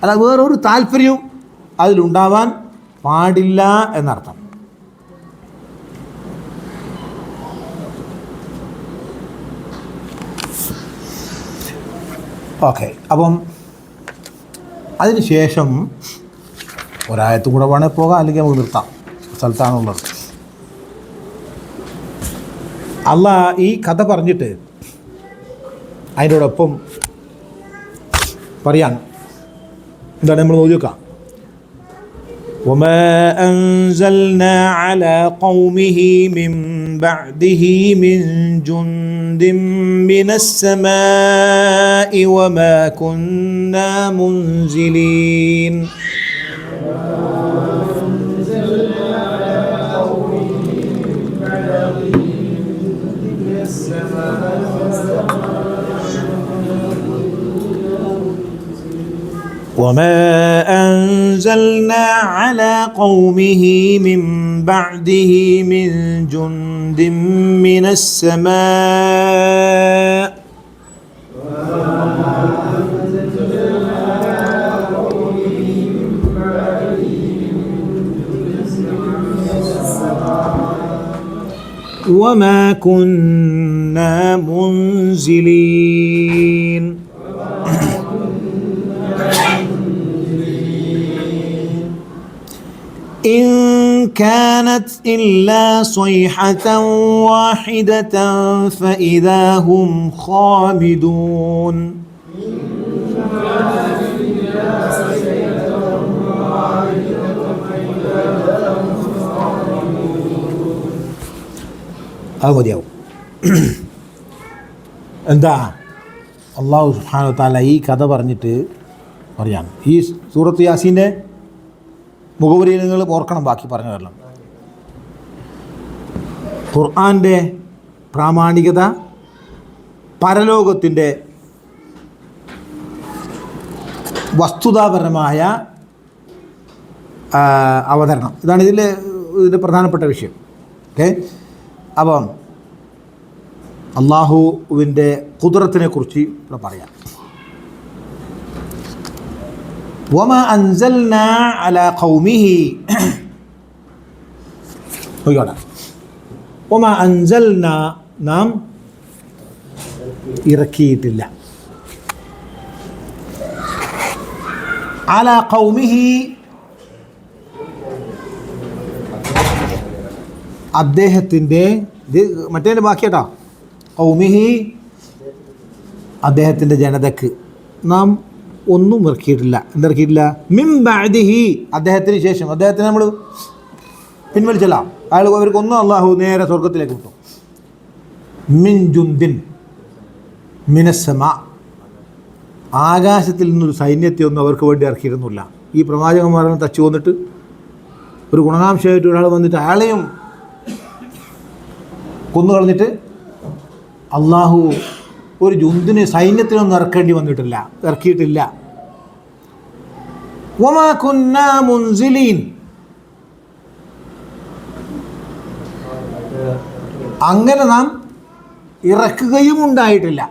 അല്ല വേറൊരു താല്പര്യവും അതിലുണ്ടാവാൻ പാടില്ല എന്നർത്ഥം. ഓക്കെ, അപ്പം അതിന് ശേഷം ഒരായത്തും കൂടെ വേണേൽ പോകാം, അല്ലെങ്കിൽ നമുക്ക് നിർത്താം. സ്ഥലത്താണുള്ളത്. അള്ളാഹ് ഈ കഥ പറഞ്ഞിട്ട് അതിനോടൊപ്പം പറയാൻ എന്താണ് നമ്മൾ നോക്കി നോക്കാം. وما أنزلنا على قومه من بعده من جند من السماء وما كنا منزلين. وما أنزلنا على قومه من بعده من جند من السماء وما كنا منزلين إن كانت إلا صيحة واحدة فإذا هم خامدون അത് മതിയാവും. എന്താ അള്ളാഹു സുബ്ഹാനഹു വ തആല ഈ കഥ പറഞ്ഞിട്ട് പറയാണ്. ഈ സൂറത്ത് യാസീൻ്റെ മുഖവരിയിൽ നിങ്ങൾ ഓർക്കണം, ബാക്കി പറഞ്ഞു തരണം. ഖുർആൻ്റെ പ്രാമാണികത, പരലോകത്തിൻ്റെ വസ്തുതാപരമായ അവതരണം, ഇതാണ് ഇതിൻ്റെ പ്രധാനപ്പെട്ട വിഷയം. ഓക്കെ, അപ്പം അള്ളാഹുവിൻ്റെ ഖുദ്റത്തിനെ കുറിച്ച് ഇവിടെ പറയാം. വമാ അൻസൽനാ അലാ ഖൗമിഹി, വമാ അൻസൽനാ, നാം ഇറക്കിയിട്ടില്ല, അലാ ഖൗമിഹി, അദ്ദേഹത്തിൻ്റെ, ഇത് മറ്റേ ബാക്കിയാട്ടോ, ഖൗമിഹി അദ്ദേഹത്തിൻ്റെ ജനതക്ക് നാം ഒന്നും ഇറക്കിയിട്ടില്ല. എന്തിറക്കിയിട്ടില്ല? മിൻ ബഅദിഹി, അദ്ദേഹത്തിന് ശേഷം, അദ്ദേഹത്തിന് നമ്മൾ പിൻവലിച്ചല്ല, അവർക്കൊന്നും അള്ളാഹു നേരെ സ്വർഗത്തിലേക്ക് വിട്ടു. മിൻ ജുന്ദിൻ മിനസ്സമാ, ആകാശത്തിൽ നിന്നൊരു സൈന്യത്തെ ഒന്നും അവർക്ക് വേണ്ടി ഇറക്കിയിരുന്നില്ല. ഈ പ്രവാചകന്മാരെ തച്ചു വന്നിട്ട് ഒരു ഗുണകാംക്ഷയായിട്ട് ഒരാൾ വന്നിട്ട് അയാളെയും കൊന്നുകളഞ്ഞിട്ട് അള്ളാഹു ഒരു ജുന്ദിന് സൈന്യത്തിനൊന്നും ഇറക്കിയിട്ടില്ല. വമാ കുന്നാ മുൻസിലീൻ, അങ്ങനെ നാം ഇറക്കുകയും ഉണ്ടായിട്ടില്ല.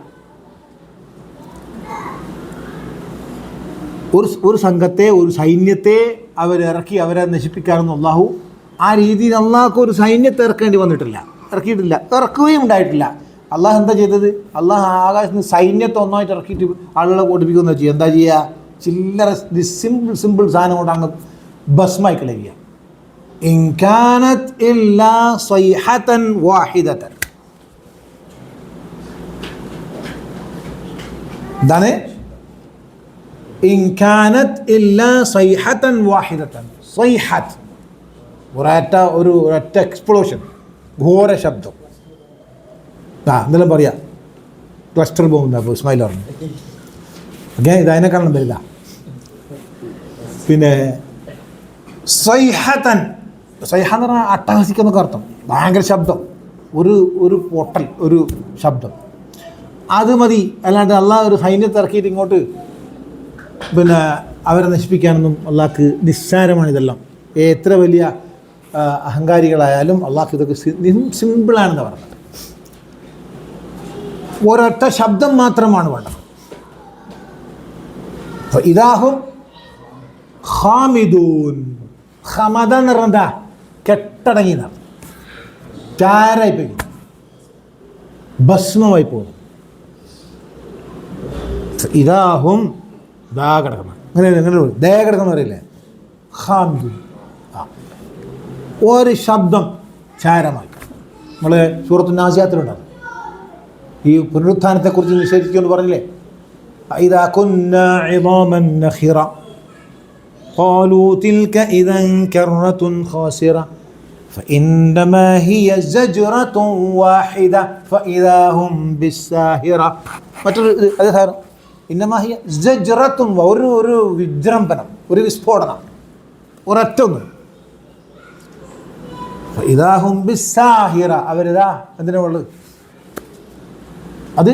ഒരു സംഘത്തെ, ഒരു സൈന്യത്തെ അവരിറക്കി അവരെ നശിപ്പിക്കാനൊന്നും അള്ളാഹു ആ രീതിയിൽ അള്ളാഹ്ക്ക് ഒരു സൈന്യത്തെ ഇറക്കിയിട്ടില്ല, ഇറക്കുകയും ഉണ്ടായിട്ടില്ല. അള്ളാഹ് എന്താ ചെയ്തത്? അള്ളാഹ് ആകാശത്ത് നിന്ന് സൈന്യത്തെ ഒന്നായിട്ട് ഇറക്കിയിട്ട് ആളുകളെ ഓടിപ്പിക്കുന്ന ചെയ്യുക. എന്താ ചെയ്യുക? ചില്ലറ സിമ്പിൾ സാധനം കൊണ്ട് അങ്ങ് ഭസ്മായി കളയുക. ഇൻ കാനത് ഇല്ലാ സൈഹതൻ വാഹിദതൻ, എന്താണ്? ഇൻ കാനത് ഇല്ലാ സൈഹതൻ വാഹിദതൻ, സൈഹത്ത് ഒരൊറ്റ എക്സ്പ്ലോഷൻ, ഘോര ശബ്ദം. എന്തെല്ലാം പറയാ, ക്ലസ്റ്റർ ബോംബ് ഇസ്മായിൽ പറഞ്ഞു. ഓക്കെ, ഇത് അതിനെക്കാളും വരില്ല. പിന്നെ സൈഹതൻ, സൈഹ എന്ന് പറഞ്ഞാൽ അട്ടഹസിക്കുന്നൊക്കെ അർത്ഥം, ഭയങ്കര ശബ്ദം, ഒരു പൊട്ടൽ, ഒരു ശബ്ദം, അത് മതി. അല്ലാണ്ട് അള്ളാഹ് ഒരു സൈന്യത്തെ ഇറക്കിയിട്ട് ഇങ്ങോട്ട് പിന്നെ അവരെ നശിപ്പിക്കാനൊന്നും അള്ളാഹ്ക്ക് നിസ്സാരമാണ് ഇതെല്ലാം. എത്ര വലിയ അഹങ്കാരികളായാലും അള്ളാഹ്ക്ക് ഇതൊക്കെ സിമ്പിളാണെന്ന് പറഞ്ഞത്. ഒരൊറ്റ ശബ്ദം മാത്രമാണ് വേണ്ടത്. ഇതാഹും ഖാമിദൂൻ, ഖമദ എന്ന് പറഞ്ഞാ കെട്ടടങ്ങി എന്നാണ്, ചാരായി പോയി, ഭസ്മമായി പോകുന്നു. ഇതാഹും ദാ കിടക്കണം, അങ്ങനെ ദേ കിടക്കുന്ന പറയില്ലേ, ഖാമിദൂൻ. ഒരു ശബ്ദം ചാരമായി. നമ്മൾ സൂറത്തു നാസിയാത്തിലുണ്ടാകും ഈ പുനരുത്ഥാനത്തെക്കുറിച്ച് നിഷേധിച്ചുകൊണ്ട് പറഞ്ഞില്ലേ, ഇദാ കുന്നാ ഇദാമൻ നഖിറ ഖാലൂ തിൽക ഇദൻ കറത്തുൻ ഖാസിറ ഫഇന്നമാ ഹിയ സജ്റത്തുൻ വാഹിദ ഫഇദാ ഹും ബിസ്സാഹിറ. മറ്റൊരു അത് ഇന്നമാ ഹിയ സജ്റത്തുൻ, ഒരു വിജൃംഭണം, ഒരു വിസ്ഫോടനം, ഒരൊറ്റൊന്ന്. ഫഇദാ ഹും ബിസ്സാഹിറ, അവരിതാ എന്തിനാ ഉള്ളത്? അത്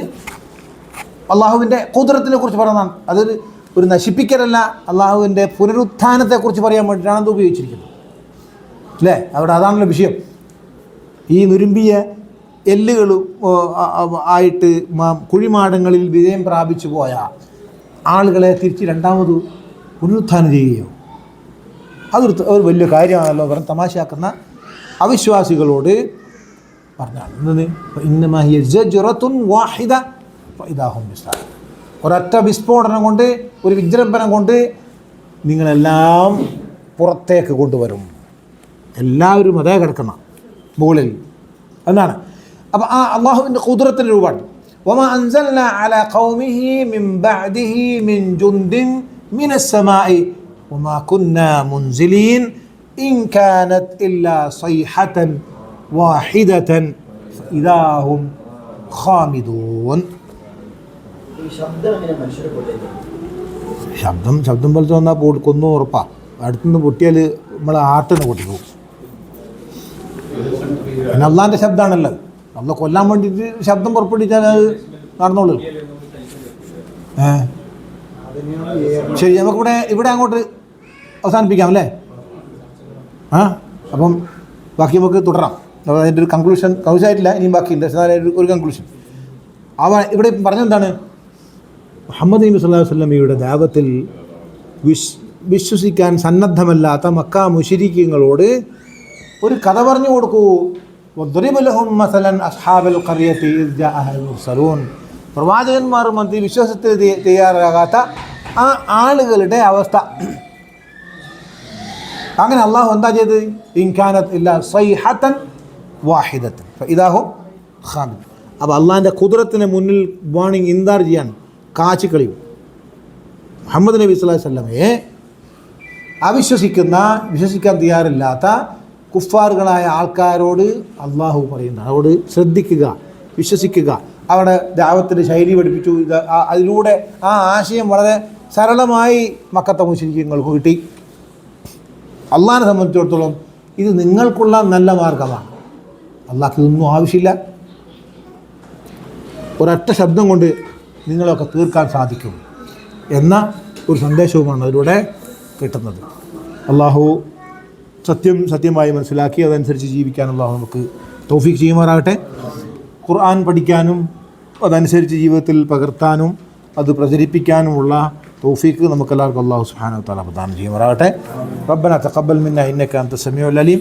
അള്ളാഹുവിൻ്റെ ഖുദ്റത്തിനെ കുറിച്ച് പറയുന്നതാണ്. അതൊരു ഒരു നശിപ്പിക്കലല്ല, അള്ളാഹുവിൻ്റെ പുനരുത്ഥാനത്തെക്കുറിച്ച് പറയാൻ വേണ്ടിയിട്ടാണ് അത് ഉപയോഗിച്ചിരിക്കുന്നത്. അല്ലേ? അവിടെ അതാണല്ലോ വിഷയം. ഈ നുരുമ്പിയ എല്ലുകൾ ആയിട്ട് കുഴിമാടങ്ങളിൽ വിജയം പ്രാപിച്ചു പോയ ആളുകളെ തിരിച്ച് രണ്ടാമത് പുനരുത്ഥാനം ചെയ്യുകയോ, അതൊരു വലിയ കാര്യമാണല്ലോ. വെറും തമാശയാക്കുന്ന അവിശ്വാസികളോട് പറഞ്ഞാണ് ഒരൊറ്റ വിസ്ഫോടനം കൊണ്ട്, ഒരു വിജൃംഭണം കൊണ്ട് നിങ്ങളെല്ലാം പുറത്തേക്ക് കൊണ്ടുവരും. എല്ലാവരും അതേ കിടക്കണം മുകളിൽ എന്നാണ്. അപ്പം ആ അള്ളാഹുവിൻ്റെ ഖുദ്റത്തിൻ്റെ രൂപമാണ്. വമാ അൻസൽനാ അലാ ഖൗമിഹി മിൻ ബഅദിഹി മിൻ ജുൻദിൻ മിനസ് സമാഇ വമാ കുന്നാ മുൻസിലീൻ ഇൻ കാനത് ഇല്ലാ സൈഹതൻ വാഹിദതൻ ഫഇദാ ഹും ഖാമിദൂൻ. ശബ്ദം പോലത്തെ വന്നാൽ കൊന്നു ഉറപ്പാ. അടുത്തുനിന്ന് പൊട്ടിയാൽ നമ്മളെ ആട്ടിന് പൊട്ടിപ്പോകും. പിന്നെ അള്ളാൻ്റെ ശബ്ദമാണല്ലോ. നമ്മളെ കൊല്ലാൻ വേണ്ടിയിട്ട് ശബ്ദം പുറപ്പെടുവിച്ചാൽ അത് നടന്നോളൂ. ശരി, നമുക്കിവിടെ ഇവിടെ അങ്ങോട്ട് അവസാനിപ്പിക്കാം അല്ലേ? അപ്പം ബാക്കി നമുക്ക് തുടരാം. അതിൻ്റെ ഒരു കൺക്ലൂഷനായിട്ടില്ല, ഇനിയും ബാക്കിയുണ്ട്. ഒരു കൺക്ലൂഷൻ ഇവിടെ പറഞ്ഞെന്താണ്? മുഹമ്മദ് നബി സല്ലല്ലാഹു അലൈഹി വസല്ലമയുടെ ദഅവത്തിൽ വിശ്വസിക്കാൻ സന്നദ്ധമല്ലാത്ത മക്ക മുശ്രിക്കീങ്ങളോട് ഒരു കഥ പറഞ്ഞു കൊടുക്കൂ. വദ്രിബ് ലഹും മസലൻ അസ്ഹാബൽ ഖറിയത്തി ഇദ് ജാഅഹൽ മുർസലൂൻ. പ്രവാചകന്മാർ മധ്യ വിശ്വാസത്തിൽ തയ്യാറാകാത്ത ആ ആളുകളുടെ അവസ്ഥ. അങ്ങനെ അള്ളാഹു എന്താ ചെയ്ത്? ഇൻ കാനത് ഇല്ലാ സൈഹതൻ വാഹിദതൻ ഫഇദാ ഹും ഖാമിദൂൻ. അപ്പോൾ അള്ളാഹിൻ്റെ ഖുദ്റത്തിന് മുന്നിൽ വാണിംഗ് ഇൻദാർ ചെയ്യാൻ കാച്ചിക്കളിയും. മുഹമ്മദ് നബി സ്വല്ലല്ലാഹു അലൈഹി വസല്ലമയെ വിശ്വസിക്കാൻ തയ്യാറില്ലാത്ത കുഫാറുകളായ ആൾക്കാരോട് അള്ളാഹു പറയുന്നതാണ്, അവരോട് ശ്രദ്ധിക്കുക, വിശ്വസിക്കുക. അവിടെ ദഅവത്തിൻ്റെ ശൈലി പഠിപ്പിച്ചു. അതിലൂടെ ആ ആശയം വളരെ സരളമായി മക്കത്തെ മുശ്രിക്കീങ്ങൾക്ക് കിട്ടി. അള്ളാഹിനെ സംബന്ധിച്ചിടത്തോളം ഇത് നിങ്ങൾക്കുള്ള നല്ല മാർഗമാണ്. അള്ളാഹ്ക്ക് ഇതൊന്നും ആവശ്യമില്ല. ഒരൊറ്റ ശബ്ദം കൊണ്ട് നിങ്ങളൊക്കെ തീർക്കാൻ സാധിക്കും എന്ന ഒരു സന്ദേശവുമാണ് അതിലൂടെ കിട്ടുന്നത്. അള്ളാഹു സത്യമായി മനസ്സിലാക്കി അതനുസരിച്ച് ജീവിക്കാൻ അള്ളാഹു നമുക്ക് തൗഫീഖ് ചെയ്യുമാറാകട്ടെ. ഖുർആൻ പഠിക്കാനും അതനുസരിച്ച് ജീവിതത്തിൽ പകർത്താനും അത് പ്രചരിപ്പിക്കാനുമുള്ള തൗഫീഖ് നമുക്കെല്ലാവർക്കും അള്ളാഹു സുബ്ഹാനഹു വ തആല പ്രദാനം ചെയ്യുമാറാകട്ടെ. റബ്ബനാ തഖബ്ബൽ മിന്നാ ഇന്നക അൻത സമീഉൽ അലീം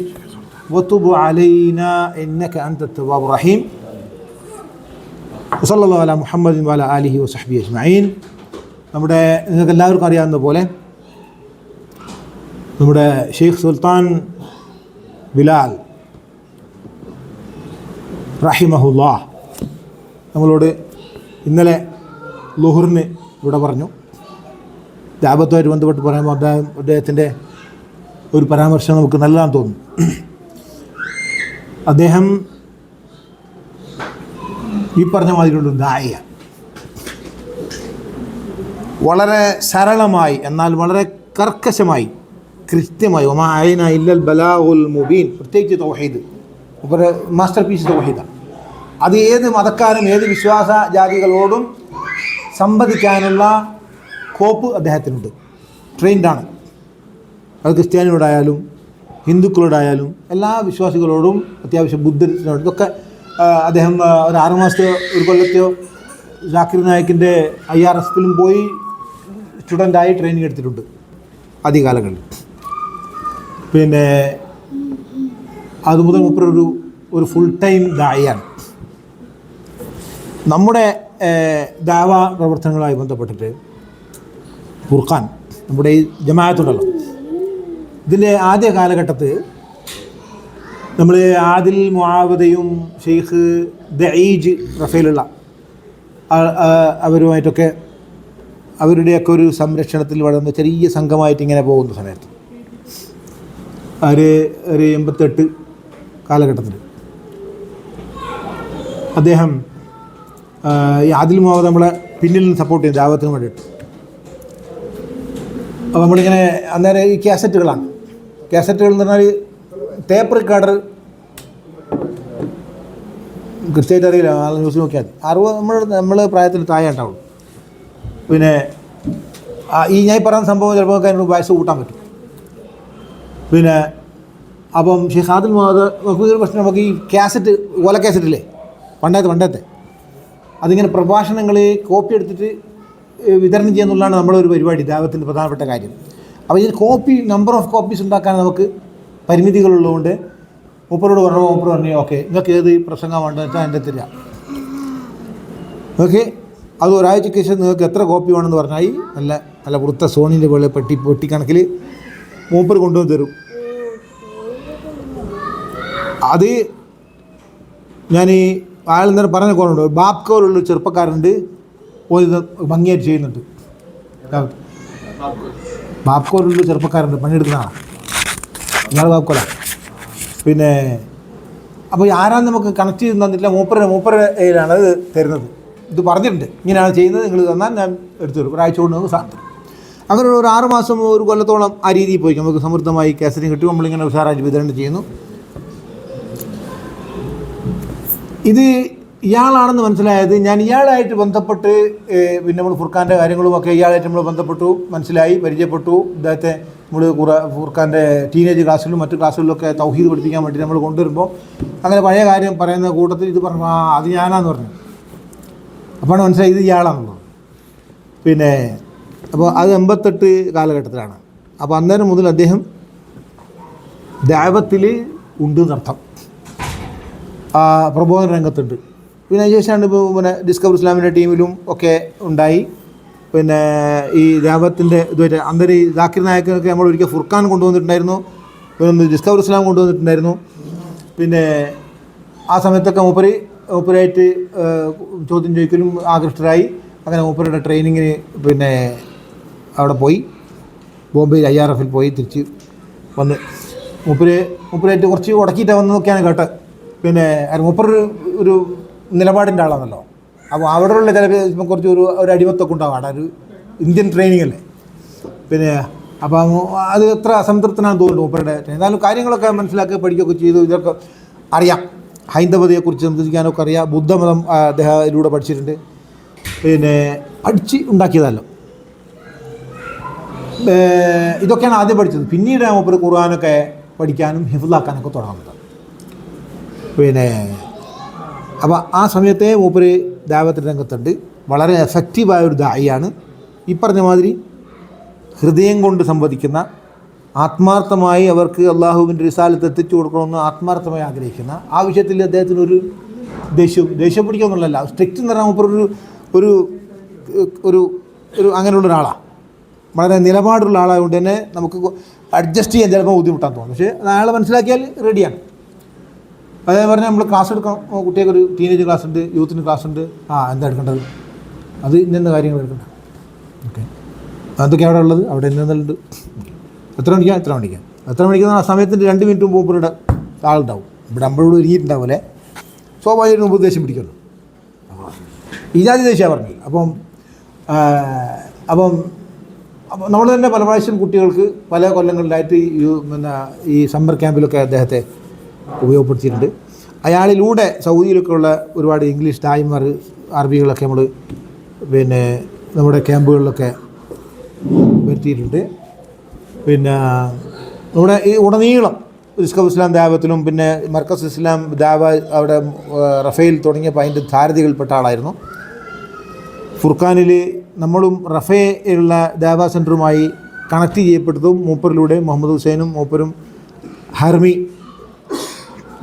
വതുബ് അലൈനാ ഇന്നക അൻത തവ്വാബുർ റഹീം. വസല്ലല്ലാഹു അലാ മുഹമ്മദിൻ വഅലാ ആലിഹി വസഹ്ബിഹി അജ്മഈൻ. നിങ്ങൾക്ക് എല്ലാവർക്കും അറിയാവുന്ന പോലെ നമ്മുടെ ഷെയ്ഖ് സുൽത്താൻ ബിലാൽ റഹിമഹുല്ലാഹ് നമ്മളോട് ഇന്നലെ ളുഹറിന് ഇവിടെ പറഞ്ഞു. ദഅവത്തുമായിട്ട് ബന്ധപ്പെട്ട് പറയുമ്പോൾ അദ്ദേഹത്തിൻ്റെ ഒരു പരാമർശം നമുക്ക് നല്ലതാണെന്ന് തോന്നുന്നു. അദ്ദേഹം ഈ പറഞ്ഞ മാതിരിയുള്ള ദാഇയ വളരെ സരളമായി എന്നാൽ വളരെ കർക്കശമായി കൃത്യമായി വമാ അലൈനാ ഇല്ലൽ ബലാഗുൽ മുബീൻ, പ്രത്യേകിച്ച് തൗഹീദ് മാസ്റ്റർ പീസ് തൗഹീദാണ്. അത് ഏത് മതക്കാരും ഏത് വിശ്വാസ ജാതികളോടും സംവദിക്കാനുള്ള കോപ്പ് അദ്ദേഹത്തിനുണ്ട്. ട്രെയിൻഡാണ്. അത് ക്രിസ്ത്യാനിയോടായാലും ഹിന്ദുക്കളോടായാലും എല്ലാ വിശ്വാസികളോടും അത്യാവശ്യം ബുദ്ധരോടും ഇതൊക്കെ അദ്ദേഹം ഒരു 6 മാസത്തെയോ ഒരു കൊല്ലത്തെയോ ജാക്കിർ നായിക്കിൻ്റെ IRSലും പോയി സ്റ്റുഡൻ്റായി ട്രെയിനിങ് എടുത്തിട്ടുണ്ട് ആദ്യകാലങ്ങളിൽ. പിന്നെ അതുമുതൽ ഒരു ഫുൾ ടൈം ദായിയാണ്. നമ്മുടെ ദാവ പ്രവർത്തനങ്ങളുമായി ബന്ധപ്പെട്ടിട്ട് ഫുർഖാൻ നമ്മുടെ ഈ ജമാഅത്തുണ്ടല്ലോ, ഇതിൻ്റെ ആദ്യ കാലഘട്ടത്തിൽ നമ്മൾ ആദിൽ മുആവദയും ഷെയ്ഖ് ദഈജ് റഫേലുള്ള അവരുമായിട്ടൊക്കെ അവരുടെയൊക്കെ ഒരു സംരക്ഷണത്തിൽ വളർന്ന ചെറിയ സംഘമായിട്ട് ഇങ്ങനെ പോകുന്ന സമയത്ത് ഒരു 88 കാലഘട്ടത്തിൽ അദ്ദേഹം ഈ ആദിൽ മുഹമ്മദ് നമ്മളെ പിന്നിൽ നിന്ന് സപ്പോർട്ട് ചെയ്യും ദാവത്തിന് വേണ്ടിയിട്ട്. അപ്പോൾ നമ്മളിങ്ങനെ അന്നേരം ഈ കാസറ്റുകളാണ്. കാസറ്റുകൾ എന്ന് പറഞ്ഞാൽ ടേപ്പ് റെക്കോർഡർ കൃത്യമായിട്ട് അറിയില്ല, ന്യൂസ് നോക്കിയാൽ 60 നമ്മൾ പ്രായത്തിൽ താഴെ ഉണ്ടാവുള്ളൂ. പിന്നെ ഈ ഞാൻ പറയുന്ന സംഭവം ചിലപ്പോൾ അതിനോട് വയസ്സ് കൂട്ടാൻ പറ്റും. പിന്നെ അപ്പം ഷെയ്ഖ് ആദിൽ മുഹമ്മദ് ഒരു പ്രശ്നം, നമുക്ക് ഈ കാസറ്റ് ഓല കാസറ്റില്ലേ പണ്ടത്തെ അതിങ്ങനെ പ്രഭാഷണങ്ങൾ കോപ്പി എടുത്തിട്ട് വിതരണം ചെയ്യുന്നുള്ളതാണ് നമ്മളൊരു പരിപാടി, ദാവത്തിൻ്റെ പ്രധാനപ്പെട്ട കാര്യം. അപ്പോൾ ഇതിൽ നമ്പർ ഓഫ് കോപ്പീസ് ഉണ്ടാക്കാൻ നമുക്ക് പരിമിതികളുള്ളതുകൊണ്ട് മൂപ്പരോട് പറഞ്ഞു ഓക്കെ നിങ്ങൾക്ക് ഏത് പ്രസംഗം വേണ്ടതെന്ന് വെച്ചാൽ എൻ്റെ തരിക, ഓക്കെ അത് ഒരാഴ്ചയ്ക്ക് ശേഷം നിങ്ങൾക്ക് എത്ര കോപ്പി വേണമെന്ന് പറഞ്ഞാൽ നല്ല നല്ല വൃത്ത സോണിൻ്റെ പോലെ പെട്ടി കണക്കിൽ മൂപ്പർ കൊണ്ടുവന്ന് തരും. അത് ഞാൻ ഈ അയാൾ നേരം പറഞ്ഞ കോണുണ്ട്, ബാപ്കോലുള്ളൊരു ചെറുപ്പക്കാരുണ്ട് ഇത് ഭംഗിയായിട്ട് ചെയ്യുന്നുണ്ട്. ബാപ്കോലുള്ള ചെറുപ്പക്കാരുണ്ട് പണിയെടുക്കുന്നതാണ്, ഇയാൾ ബാപ്കോല. പിന്നെ അപ്പോൾ ആരാന്ന് നമുക്ക് കണക്ട് ചെയ്ത് തന്നിട്ടില്ല, മൂപ്പരുടെ കയ്യിലാണ് അത് തരുന്നത്. ഇത് പറഞ്ഞിട്ടുണ്ട് ഇങ്ങനെയാണ് ചെയ്യുന്നത്, നിങ്ങൾ തന്നാൽ ഞാൻ എടുത്തു തരും, ഒരാഴ്ച കൊണ്ട് നമുക്ക് സാധനം തരും. അങ്ങനെ ഒരു 6 മാസം 1 കൊല്ലത്തോളം ആ രീതിയിൽ പോയി നമുക്ക് സമൃദ്ധമായി കാസറ്റിന് കിട്ടി. നമ്മളിങ്ങനെ ഉഷാറായിട്ട് വിതരണം ചെയ്യുന്നു. ഇത് ഇയാളാണെന്ന് മനസ്സിലായത് ഞാൻ ഇയാളായിട്ട് ബന്ധപ്പെട്ട് പിന്നെ നമ്മൾ ഫുർഖാൻ്റെ കാര്യങ്ങളുമൊക്കെ ഇയാളായിട്ട് നമ്മൾ ബന്ധപ്പെട്ടു, മനസ്സിലായി, പരിചയപ്പെട്ടു. ഇദ്ദേഹത്തെ നമ്മൾ ഫുർഖാൻ്റെ ടീനേജ് ക്ലാസ്സിലും മറ്റു ക്ലാസ്സുകളിലൊക്കെ തൗഹീദ് പഠിപ്പിക്കാൻ വേണ്ടി നമ്മൾ കൊണ്ടുവരുമ്പോൾ അങ്ങനെ പഴയ കാര്യം പറയുന്ന കൂട്ടത്തിൽ ഇത് പറഞ്ഞു, അത് ഞാനാന്ന് പറഞ്ഞു. അപ്പോഴാണ് മനസ്സിലായി ഇത് ഇയാളാണെന്നുള്ളത്. പിന്നെ അപ്പോൾ അത് 88 കാലഘട്ടത്തിലാണ്. അപ്പോൾ അന്നേരം മുതൽ അദ്ദേഹം ദഅവത്തിൽ ഉണ്ട് എന്നർത്ഥം, പ്രബോധന രംഗത്തുണ്ട്. പിന്നെ അതിനുശേഷമാണ് ഇപ്പോൾ പിന്നെ ഡിസ്കവർ ഇസ്ലാമിൻ്റെ ടീമിലും ഒക്കെ ഉണ്ടായി. പിന്നെ ഈ ദഅവത്തിൻ്റെ ഇതുമായിട്ട് അന്നേരം ഈ ജാക്കിർ നായക്കൊക്കെ നമ്മൾ ഒരിക്കൽ ഫുർഖാൻ കൊണ്ടുവന്നിട്ടുണ്ടായിരുന്നു, പിന്നെ ഡിസ്കവർ ഇസ്ലാം കൊണ്ടുവന്നിട്ടുണ്ടായിരുന്നു. പിന്നെ ആ സമയത്തൊക്കെ മൂപ്പരായിട്ട് ചോദ്യം ചോദിക്കലും ആകൃഷ്ടരായി. അങ്ങനെ മൂപ്പരുടെ ട്രെയിനിങ്ങിന് പിന്നെ അവിടെ പോയി, ബോംബെയിൽ IRF പോയി തിരിച്ച് വന്ന് മൂപ്പരായിട്ട് കുറച്ച് ഉടക്കിയിട്ട് വന്നതൊക്കെയാണ് കേട്ടത്. പിന്നെ മൂപ്പർ ഒരു നിലപാടിൻ്റെ ആളാണല്ലോ. അപ്പോൾ അവിടെയുള്ള ചില കുറച്ച് ഒരു അടിമത്തൊക്കെ ഉണ്ടാവും, അവിടെ ഒരു ഇന്ത്യൻ ട്രെയിനിങ് അല്ലേ. പിന്നെ അപ്പം അത് എത്ര അസംതൃപ്തനാണെന്ന് തോന്നുന്നു മൂപ്പരുടെ. എന്നാലും കാര്യങ്ങളൊക്കെ മനസ്സിലാക്കി പഠിക്കുകയൊക്കെ ചെയ്തു. ഇതൊക്കെ അറിയാം, ഹൈന്ദവതയെക്കുറിച്ച് സംസാരിക്കാനൊക്കെ അറിയാം. ബുദ്ധമതം അദ്ദേഹം ഇതിലൂടെ പഠിച്ചിട്ടുണ്ട്. പിന്നെ അടിച്ച് ഉണ്ടാക്കിയതല്ലോ. ഇതൊക്കെയാണ് ആദ്യം പഠിച്ചത്. പിന്നീട് മൂപ്പർ ഖുർആനൊക്കെ പഠിക്കാനും ഹിഫ്ളാക്കാനൊക്കെ തുടങ്ങുന്നത്. പിന്നെ അപ്പോൾ ആ സമയത്തെ മൂപ്പര് ദഅവത്ത് രംഗത്തുണ്ട്, വളരെ എഫക്റ്റീവായൊരു ദായിയാണ്. ഈ പറഞ്ഞ മാതിരി ഹൃദയം കൊണ്ട് സംവദിക്കുന്ന, ആത്മാർത്ഥമായി അവർക്ക് അള്ളാഹുവിൻ്റെ റിസാലത്ത് എത്തിച്ചു കൊടുക്കണമെന്ന് ആത്മാർത്ഥമായി ആഗ്രഹിക്കുന്ന, ആ വിഷയത്തിൽ അദ്ദേഹത്തിനൊരു ദേഷ്യം പിടിക്കുന്നുള്ളതല്ല, സ്ട്രിക്റ്റ് എന്ന് പറഞ്ഞാൽ മൂപ്പർ ഒരു ഒരു ഒരു അങ്ങനെയുള്ള ഒരാളാണ്, വളരെ നിലപാടുള്ള ആളായതുകൊണ്ട് തന്നെ നമുക്ക് അഡ്ജസ്റ്റ് ചെയ്യാൻ ചിലപ്പോൾ ബുദ്ധിമുട്ടാൻ തോന്നും. പക്ഷേ അയാളെ മനസ്സിലാക്കിയാൽ റെഡിയാണ്. അതേ പറഞ്ഞാൽ നമ്മൾ ക്ലാസ് എടുക്കാം, കുട്ടികൾക്ക് ഒരു ടീനേജ് ക്ലാസ് ഉണ്ട്, യൂത്തിന് ക്ലാസ് ഉണ്ട്, എന്താ എടുക്കേണ്ടത്, അത് ഇന്ന കാര്യങ്ങൾ എടുക്കേണ്ടത്, ഓക്കെ അതൊക്കെ അവിടെ ഉള്ളത്, അവിടെ ഇന്നുണ്ട്, എത്ര മണിക്കാണ് ആ സമയത്തിൻ്റെ 2 മിനിറ്റ് മുമ്പ് മൂപ്പരുടെ ആളുണ്ടാവും. ഇവിടെ നമ്മളോട് ഒരുങ്ങിയിട്ടുണ്ടാവും അല്ലേ, സ്വാഭാവികമായിട്ടും മുമ്പ് ദേഷ്യം പിടിക്കുമല്ലോ. ഈ ജാതി ദേഷ്യമാണ് പറഞ്ഞത്. അപ്പം നമ്മൾ തന്നെ പല പ്രാവശ്യം കുട്ടികൾക്ക് പല കൊല്ലങ്ങളിലായിട്ട് ഈ സമ്മർ ക്യാമ്പിലൊക്കെ അദ്ദേഹത്തെ ഉപയോഗപ്പെടുത്തിയിട്ടുണ്ട്. അയാളിലൂടെ സൗദിയിലൊക്കെ ഉള്ള ഒരുപാട് ഇംഗ്ലീഷ് തായ്മാർ അറബികളൊക്കെ നമ്മൾ പിന്നെ നമ്മുടെ ക്യാമ്പുകളിലൊക്കെ വരുത്തിയിട്ടുണ്ട്. പിന്നെ നമ്മുടെ ഈ ഉടനീളം ഡിസ്കവർ ഇസ്ലാം ദാവത്തിലും പിന്നെ മർക്കസ് ഇസ്ലാം ദാവ അവിടെ റഫേൽ തുടങ്ങിയപ്പോൾ അതിൻ്റെ ധാരതികൾപ്പെട്ട ആളായിരുന്നു. ഫുർഖാനിൽ നമ്മളും റഫേലുള്ള ദാവ സെൻറ്ററുമായി കണക്ട് ചെയ്യപ്പെട്ടതും മൂപ്പറിലൂടെ മുഹമ്മദ് ഹുസൈനും മൂപ്പരും ഹർമി,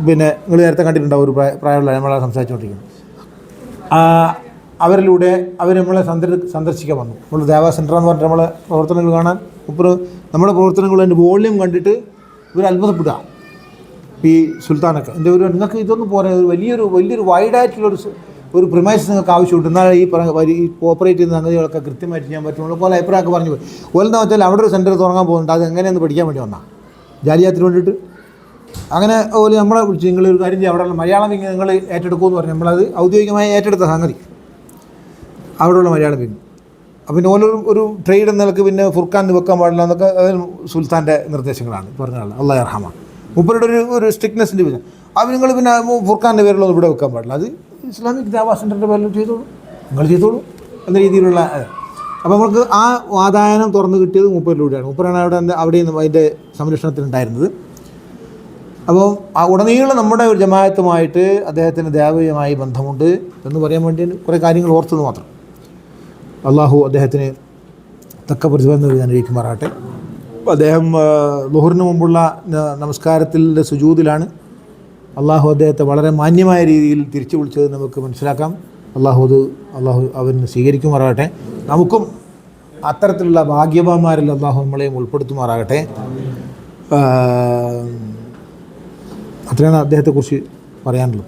പിന്നെ നിങ്ങൾ നേരത്തെ കണ്ടിട്ടുണ്ടാവും, ഒരു പ്രായമുള്ള നമ്മളെ സംസാരിച്ചുകൊണ്ടിരിക്കുന്നു, അവരിലൂടെ അവർ നമ്മളെ സന്ദർശിക്കാൻ വന്നു. നമ്മൾ ദേവാ സെൻറ്റർ എന്ന് പറഞ്ഞിട്ട് നമ്മളെ പ്രവർത്തനങ്ങൾ കാണാൻ നമ്മുടെ പ്രവർത്തനങ്ങൾ അതിൻ്റെ വോള്യൂം കണ്ടിട്ട് ഇവർ അത്ഭുതപ്പെടുക. ഈ സുൽത്താനൊക്കെ എൻ്റെ നിങ്ങൾക്ക് ഇതൊന്നും പോരാ, വലിയൊരു വൈഡായിട്ടുള്ളൊരു പ്രിമൈസ് നിങ്ങൾക്ക് ആവശ്യമുണ്ട്, എന്നാൽ ഈ കോപ്പറേറ്റ് ചെയ്യുന്ന സംഗതികളൊക്കെ കൃത്യമായിട്ട് ചെയ്യാൻ പറ്റുള്ളൂ പോലെ അഭിപ്രായമൊക്കെ പറഞ്ഞു പോയി. ഓലെന്താ വെച്ചാൽ അവിടെ ഒരു സെൻറ്റർ തുടങ്ങാൻ പോകുന്നുണ്ട്, അത് എങ്ങനെയെന്ന് പഠിക്കാൻ വേണ്ടി വന്നാൽ ജാലിയാത്തിന് വേണ്ടിയിട്ട്. അങ്ങനെ ഓല് നമ്മളെ വിളിച്ച് നിങ്ങളൊരു കാര്യം ചെയ്യുക, അവിടെയുള്ള മലയാളം വിങ് നിങ്ങൾ ഏറ്റെടുക്കുമെന്ന് പറഞ്ഞു. നമ്മളത് ഔദ്യോഗികമായി ഏറ്റെടുത്ത സംഗതി അവിടെയുള്ള മലയാളം വിങ്. അപ്പം പിന്നെ ഒരു ട്രേഡ് എന്ന നിലക്ക് പിന്നെ ഫുർഖാൻ വെക്കാൻ പാടില്ല എന്നൊക്കെ സുൽത്താൻ്റെ നിർദ്ദേശങ്ങളാണ് പറഞ്ഞ ആൾ, അള്ളാഹു റഹ്മാൻ. മൂപ്പരുടെ ഒരു സ്ട്രിക്ട്നെസ്സിൻ്റെ പിന്നെ അത് നിങ്ങൾ പിന്നെ ഫുർഖാൻ്റെ പേരിലൊന്നും ഇവിടെ വെക്കാൻ പാടില്ല, അത് ഇസ്ലാമിക് ദാവാ സെൻറ്ററിൻ്റെ പേരിൽ ചെയ്തോളൂ, നിങ്ങൾ ചെയ്തോളൂ എന്ന രീതിയിലുള്ള. അപ്പോൾ നമുക്ക് ആ വാതായനം തുറന്നു കിട്ടിയത് മൂപ്പരിലൂടെയാണ്. മൂപ്പരാണ് അവിടെയും അതിൻ്റെ സംരക്ഷണത്തിനുണ്ടായിരുന്നത്. അപ്പോൾ ആ ഉടനീളം നമ്മുടെ ഒരു ജമാഅത്തുമായിട്ട് അദ്ദേഹത്തിന് ദേവീയമായി ബന്ധമുണ്ട് എന്ന് പറയാൻ വേണ്ടി കുറേ കാര്യങ്ങൾ ഓർത്തത് മാത്രം. അള്ളാഹു അദ്ദേഹത്തിന് തക്ക പ്രതിഫലം നൽകി അനുഗ്രഹിക്കുമാറാകട്ടെ. അദ്ദേഹം ളുഹറിന് മുമ്പുള്ള നമസ്കാരത്തിൻ്റെ സുജൂദിലാണ് അള്ളാഹു അദ്ദേഹത്തെ വളരെ മാന്യമായ രീതിയിൽ തിരിച്ചു വിളിച്ചത് നമുക്ക് മനസ്സിലാക്കാം. അള്ളാഹു അവന് സ്വീകരിക്കുമാറാകട്ടെ. നമുക്കും അത്തരത്തിലുള്ള ഭാഗ്യവാന്മാരിൽ അള്ളാഹു നമ്മളെയും ഉൾപ്പെടുത്തുമാറാകട്ടെ. അത്രയാണ് അദ്ദേഹത്തെക്കുറിച്ച് പറയാനുള്ളത്.